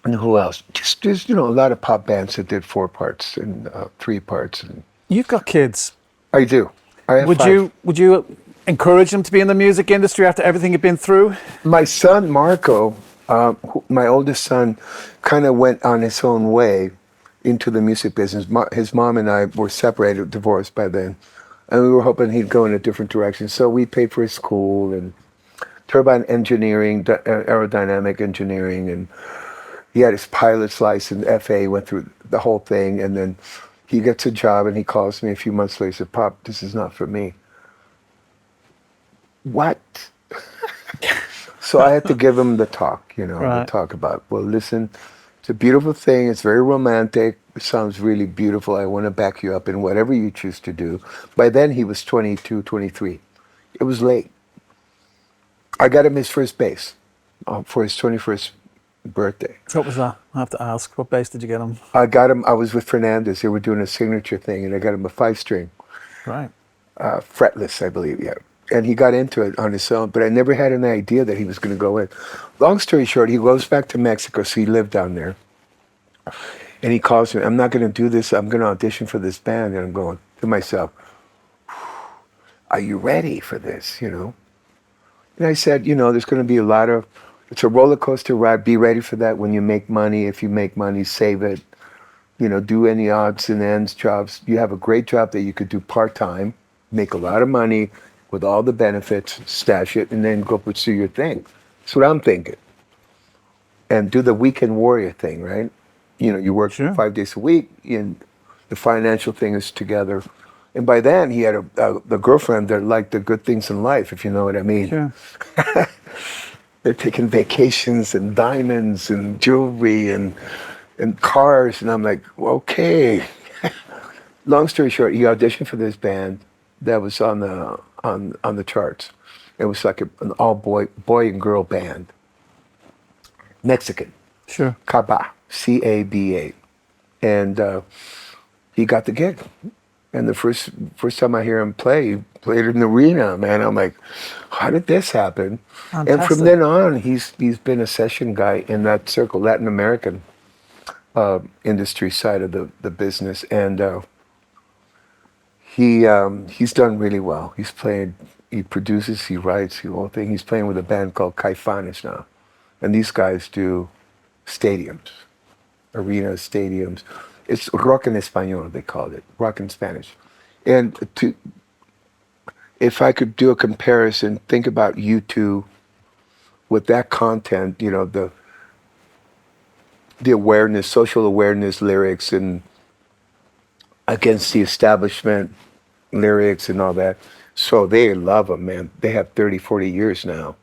S1: And who else? Just a lot of pop bands that did 4 parts and 3 parts. And
S2: You've got kids.
S1: I do. I have 5.
S2: Would you encourage them to be in the music industry after everything you've been through?
S1: My son Marco, my oldest son, kind of went on his own way into the music business. His mom and I were separated, divorced by then, and we were hoping he'd go in a different direction. So we paid for his school and turbine engineering, aerodynamic engineering, and he had his pilot's license, FA, went through the whole thing, and then he gets a job, and he calls me a few months later. He said, "Pop, this is not for me." What? So I had to give him the talk, you know, the
S2: Right.
S1: talk about, well, listen, it's a beautiful thing. It's very romantic. It sounds really beautiful. I want to back you up in whatever you choose to do. By then, he was 22, 23. It was late. I got him his first bass for his 21st birthday.
S2: What was that? I have to ask. What bass did you get him?
S1: I got him, I was with Fernandez. They were doing a signature thing, and I got him a 5-string,
S2: Right.
S1: fretless, I believe, yeah. And he got into it on his own, but I never had an idea that he was going to go in. Long story short, he goes back to Mexico, so he lived down there. And he calls me, I'm not going to do this. I'm going to audition for this band. And I'm going to myself, are you ready for this, you know? And I said, you know, there's going to be a lot of, it's a roller coaster ride. Be ready for that when you make money. If you make money, save it. You know, do any odds and ends jobs. You have a great job that you could do part-time, make a lot of money with all the benefits, stash it, and then go pursue your thing. That's what I'm thinking. And do the weekend warrior thing, right? You know, you work
S2: Sure.
S1: 5 days a week, and the financial thing is together. And by then, he had the girlfriend that liked the good things in life, if you know what I mean.
S2: Sure.
S1: They're taking vacations and diamonds and jewelry and cars, and I'm like, okay. Long story short, he auditioned for this band that was on the charts. It was like an all boy and girl band, Mexican,
S2: Sure.
S1: Caba, C-A-B-A, and he got the gig. And the first time I hear him play, he played in the arena, man. I'm like, how did this happen?
S2: Fantastic.
S1: And from then on, he's been a session guy in that circle, Latin American industry side of the business, and he's done really well. He produces, he writes, the whole thing. He's playing with a band called Caifanes now, and these guys do stadiums, arenas, stadiums. It's rock en español, they called it, rock in Spanish. And if I could do a comparison, think about U2 with that content, you know, the awareness, social awareness lyrics, and against the establishment lyrics and all that. So they love them, man. They have 30, 40 years now.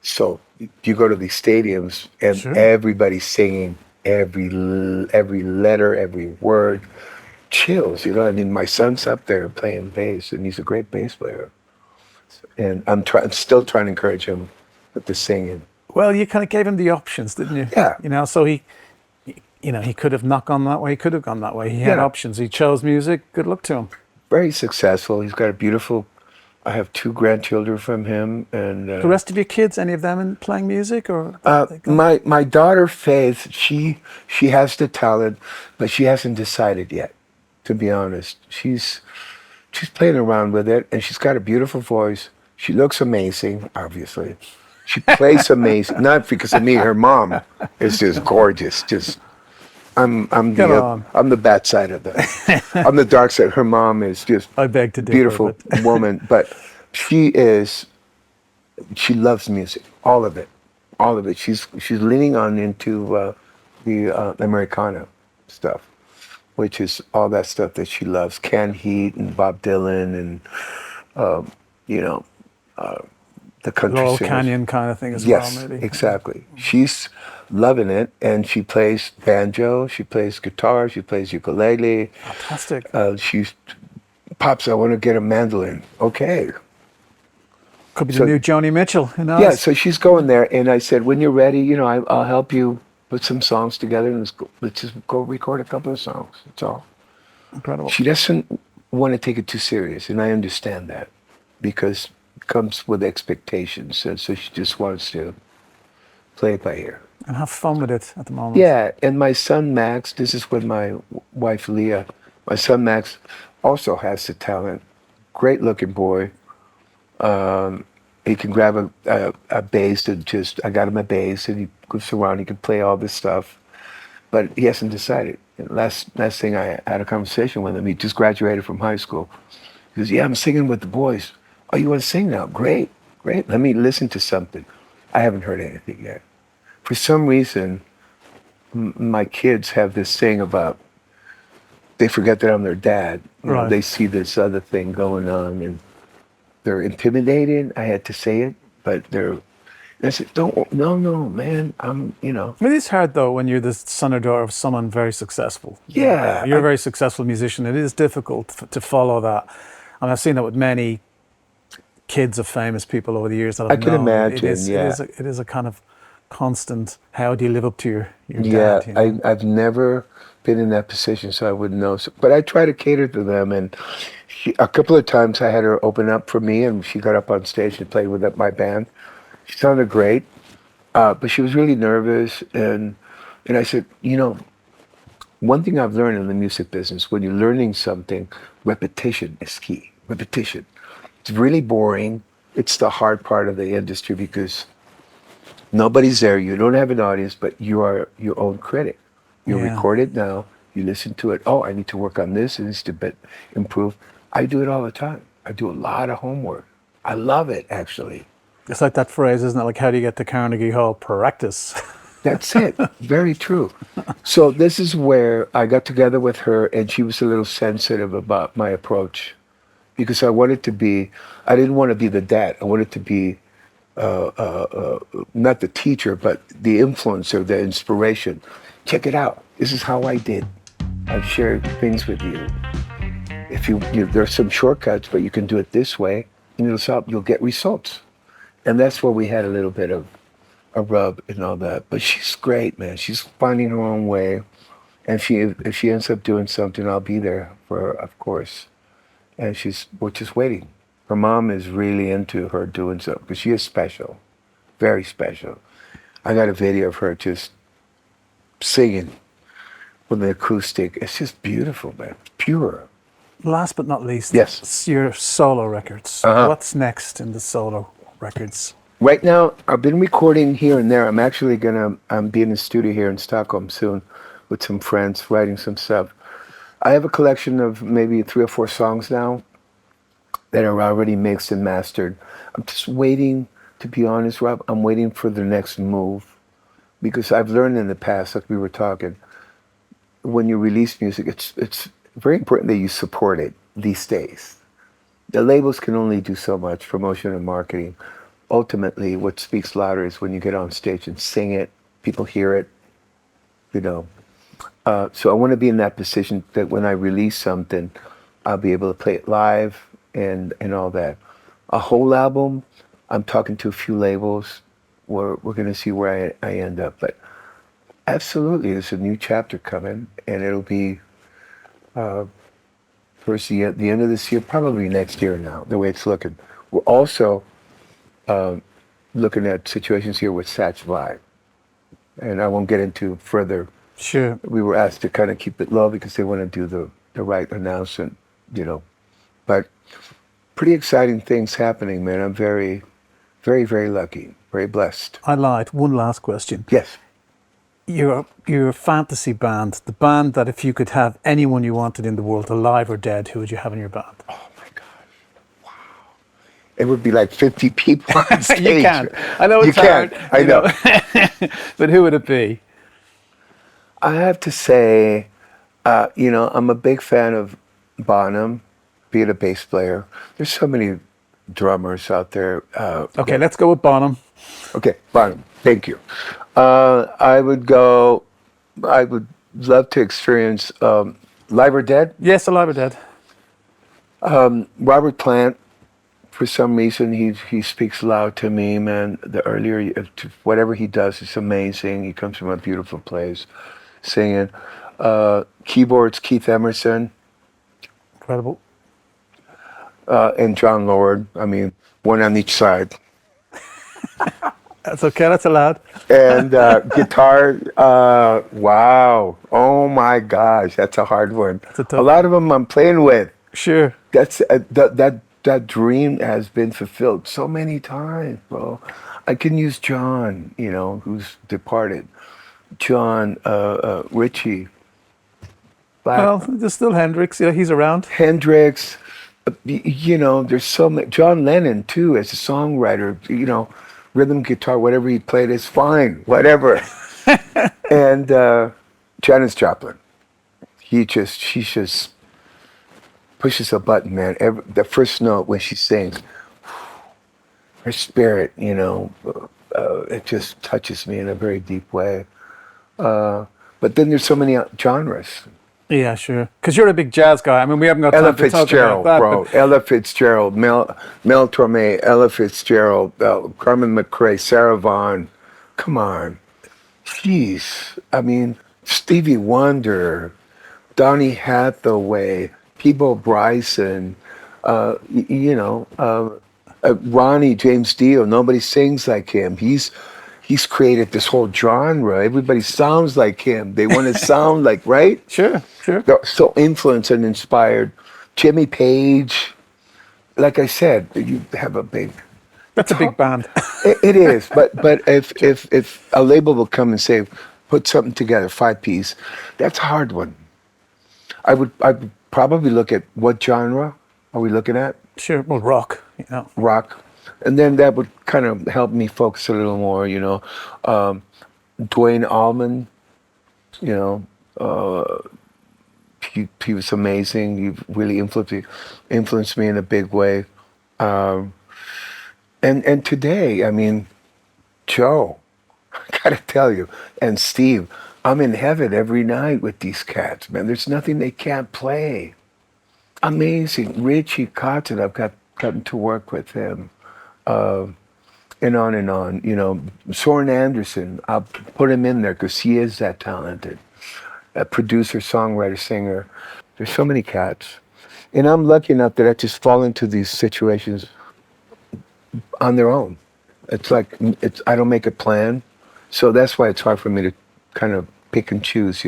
S1: So you go to these stadiums and
S2: Sure.
S1: everybody's singing every letter, every word. Chills, you know. I mean, my son's up there playing bass, and he's a great bass player. And I'm still trying to encourage him with the singing.
S2: Well, you kind of gave him the options, didn't you?
S1: Yeah.
S2: You know, so he could have not gone that way. He could have gone that way. He had
S1: Yeah.
S2: options. He chose music. Good luck to him.
S1: Very successful. He's got a beautiful. I have 2 grandchildren from him, and
S2: The rest of your kids, any of them in playing music, or?
S1: my daughter Faith, she has the talent, but she hasn't decided yet. To be honest, she's playing around with it, and she's got a beautiful voice. She looks amazing, obviously. She plays amazing, not because of me. Her mom is just gorgeous. Just I'm the bad side of that. I'm the dark side. Her mom is just
S2: I beg to differ,
S1: beautiful
S2: but-
S1: woman, but she loves music, all of it. She's leaning on into the Americana stuff, which is all that stuff that she loves. Canned Heat and Bob Dylan and the country
S2: Laurel
S1: singers.
S2: Canyon kind of thing as
S1: Yes,
S2: well, maybe.
S1: exactly. She's loving it, and she plays banjo, she plays guitar, she plays ukulele.
S2: Fantastic.
S1: Pops, I want to get a mandolin. Okay.
S2: Could be
S1: so-
S2: the new Joni Mitchell. Who knows?
S1: Yeah, so she's going there, and I said, when you're ready, you know, I'll help you put some songs together, and let's just go record a couple of songs. That's all.
S2: Incredible.
S1: She doesn't want to take it too serious, and I understand that, because it comes with expectations, and so she just wants to play it by ear.
S2: And have fun with it at the moment.
S1: Yeah, and my son Max, this is with my wife Leah, my son Max also has the talent. Great looking boy. He can grab a bass and I got him a bass, and he goes around, he can play all this stuff, but he hasn't decided. And last thing I had a conversation with him, he just graduated from high school. He goes, yeah, I'm singing with the boys. Oh, you want to sing now? Great. Let me listen to something. I haven't heard anything yet. For some reason, my kids have this thing about, they forget that I'm their dad. You know,
S2: Right.
S1: they see this other thing going on, and they're intimidated. I had to say it, but And I said, no, man.
S2: It is hard though when you're the son or daughter of someone very successful.
S1: Yeah,
S2: You're a very successful musician. It is difficult to follow that. And I've seen that with many kids of famous people over the years that
S1: I
S2: I've
S1: can
S2: known.
S1: imagine. Yeah,
S2: It is a kind of constant. How do you live up to your
S1: yeah.
S2: dad? You know?
S1: I've never been in that position, so I wouldn't know. So, but I try to cater to them, and a couple of times I had her open up for me, and she got up on stage and played with my band. She sounded great, but she was really nervous, and I said, one thing I've learned in the music business, when you're learning something, repetition is key. Repetition. It's really boring. It's the hard part of the industry because nobody's there. You don't have an audience, but you are your own critic. You
S2: Yeah.
S1: record it now. You listen to it. Oh, I need to work on this. It needs to improve. I do it all the time. I do a lot of homework. I love it, actually.
S2: It's like that phrase, isn't it? Like, how do you get to Carnegie Hall? Practice.
S1: That's it. Very true. So this is where I got together with her, and she was a little sensitive about my approach because I didn't want to be the dad. I wanted to be not the teacher, but the influencer, the inspiration. Check it out. This is how I did. I've shared things with you. If there's some shortcuts, but you can do it this way, and you'll get results. And that's where we had a little bit of a rub and all that. But she's great, man. She's finding her own way. And if she ends up doing something, I'll be there for her, of course. And we're just waiting. Her mom is really into her doing something because she is special, very special. I got a video of her just singing with the acoustic. It's just beautiful, man. It's pure.
S2: Last but not least,
S1: Yes.
S2: it's your solo records.
S1: Uh-huh.
S2: What's next in the solo records?
S1: Right now, I've been recording here and there. I'm actually I'm be in the studio here in Stockholm soon with some friends, writing some stuff. I have a collection of maybe 3 or 4 songs now that are already mixed and mastered. I'm just waiting, to be honest, Rob, I'm waiting for the next move. Because I've learned in the past, like we were talking, when you release music, it's very important that you support it these days. The labels can only do so much, promotion and marketing. Ultimately, what speaks louder is when you get on stage and sing it, people hear it, So I want to be in that position that when I release something, I'll be able to play it live and all that. A whole album, I'm talking to a few labels. We're going to see where I end up. But absolutely, there's a new chapter coming, and it'll be towards the end of this year, probably next year now, the way it's looking. We're also looking at situations here with Satriani, Vai. And I won't get into further.
S2: Sure.
S1: We were asked to kind of keep it low because they want to do the right announcement, But pretty exciting things happening, man. I'm very, very, very lucky, very blessed.
S2: I lied. One last question.
S1: Yes.
S2: Your fantasy band, the band that if you could have anyone you wanted in the world, alive or dead, who would you have in your band?
S1: Oh my gosh! Wow. It would be like 50 people on stage.
S2: You can't. I know it's hard.
S1: I know.
S2: But who would it be?
S1: I have to say, I'm a big fan of Bonham, being a bass player. There's so many drummers out there.
S2: Okay, let's go with Bonham.
S1: Okay, Bonham. Thank you. I would love to experience Live or Dead.
S2: Yes, alive or dead.
S1: Robert Plant, for some reason, he speaks loud to me, man. Whatever he does is amazing. He comes from a beautiful place, singing. Keyboards, Keith Emerson.
S2: Incredible.
S1: And John Lord. I mean, one on each side.
S2: That's okay, that's allowed.
S1: And guitar, wow. Oh my gosh, that's a hard one. A lot of them I'm playing with.
S2: Sure.
S1: That's that dream has been fulfilled so many times, bro. I can use John, who's departed. John, Ritchie.
S2: Well, there's still Hendrix. Yeah, he's around.
S1: Hendrix. There's so many. John Lennon too, as a songwriter. Rhythm guitar, whatever he played is fine, whatever. And Janis Joplin, she just pushes a button, man. The first note when she sings, her spirit, it just touches me in a very deep way. But then there's so many genres.
S2: Yeah, sure. Because you're a big jazz guy. I mean, we haven't got
S1: Ella
S2: time to talk
S1: Fitzgerald,
S2: about that.
S1: bro. Ella Fitzgerald, Mel Torme, Ella Fitzgerald, Carmen McRae, Sarah Vaughan. Come on. Jeez. I mean, Stevie Wonder, Donny Hathaway, Peabo Bryson, Ronnie James Dio. Nobody sings like him. He's created this whole genre. Everybody sounds like him. They want to sound like, right?
S2: Sure.
S1: They're so influenced and inspired. Jimmy Page, like I said, you have a big.
S2: That's a big band.
S1: It is, but if a label will come and say, put something together, 5-piece, that's a hard one. I'd probably look at what genre are we looking at?
S2: Sure, well, rock.
S1: Rock. And then that would kind of help me focus a little more, Dwayne Allman, he was amazing. He really influenced me in a big way. And today, I mean, Joe, I gotta tell you, and Steve, I'm in heaven every night with these cats, man. There's nothing they can't play. Amazing. Richie Cotton, I've gotten to work with him. And on. Soren Anderson, I'll put him in there because he is that talented. A producer, songwriter, singer. There's so many cats. And I'm lucky enough that I just fall into these situations on their own. It's like, I don't make a plan. So that's why it's hard for me to kind of pick and choose,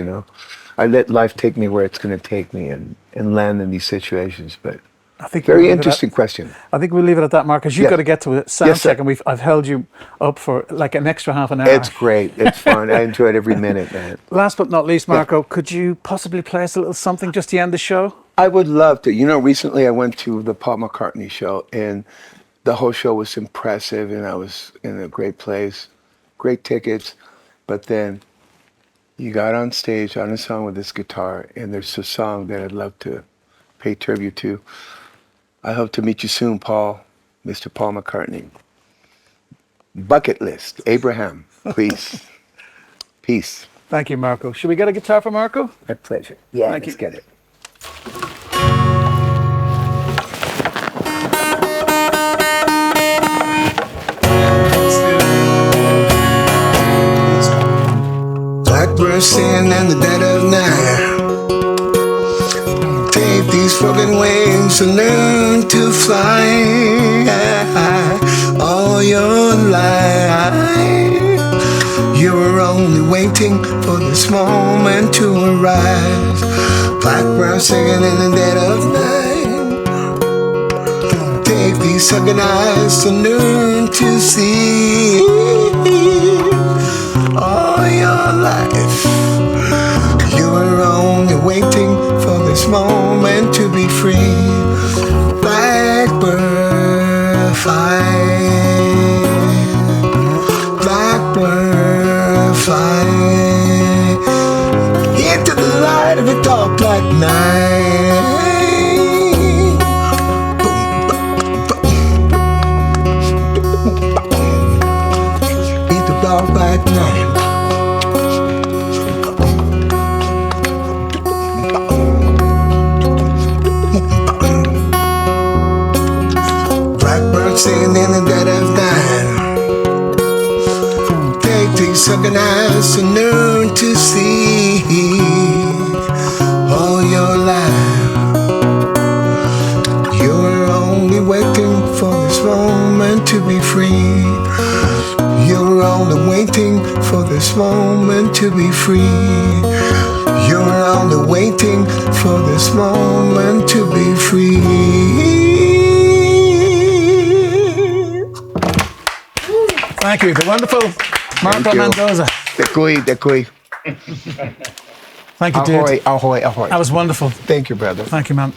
S1: I let life take me where it's going to take me and land in these situations. But
S2: I think
S1: very interesting question.
S2: I think we'll leave it at that, Marcus. You've got to get to a sound check, and I've held you up for like an extra half an hour.
S1: It's great. It's fun. I enjoyed every minute, man.
S2: Last but not least, Marco, could you possibly play us a little something just to end the show?
S1: I would love to. Recently I went to the Paul McCartney show, and the whole show was impressive, and I was in a great place, great tickets. But then you got on stage on a song with this guitar, and there's a song that I'd love to pay tribute to. I hope to meet you soon, Paul, Mr. Paul McCartney. Bucket list, Abraham, please. Peace.
S2: Thank you, Marco. Should we get a guitar for Marco?
S1: My pleasure. Yeah,
S2: Thank
S1: let's
S2: you.
S1: get it. Blackbird singing in the dead of night. Take these fucking wings and learn to fly all your life. You were only waiting for this moment to arise. Blackbird singing in the dead of night. Take these sunken eyes and learn to see all your life. You were only waiting for this moment to be free. Blackbird fly, blackbird fly into the light of a dark black night. Into the dark black night. Singing in the dead of night. Take these sunken eyes and learn to see all your life. You're only waiting for this moment to be free. You're only waiting for this moment to be free. You're only waiting for this moment to be free.
S2: Thank you. The wonderful Marco Mendoza.
S1: De cui.
S2: Thank you, dude.
S1: Ahoy.
S2: That was wonderful.
S1: Thank you, brother.
S2: Thank you, man.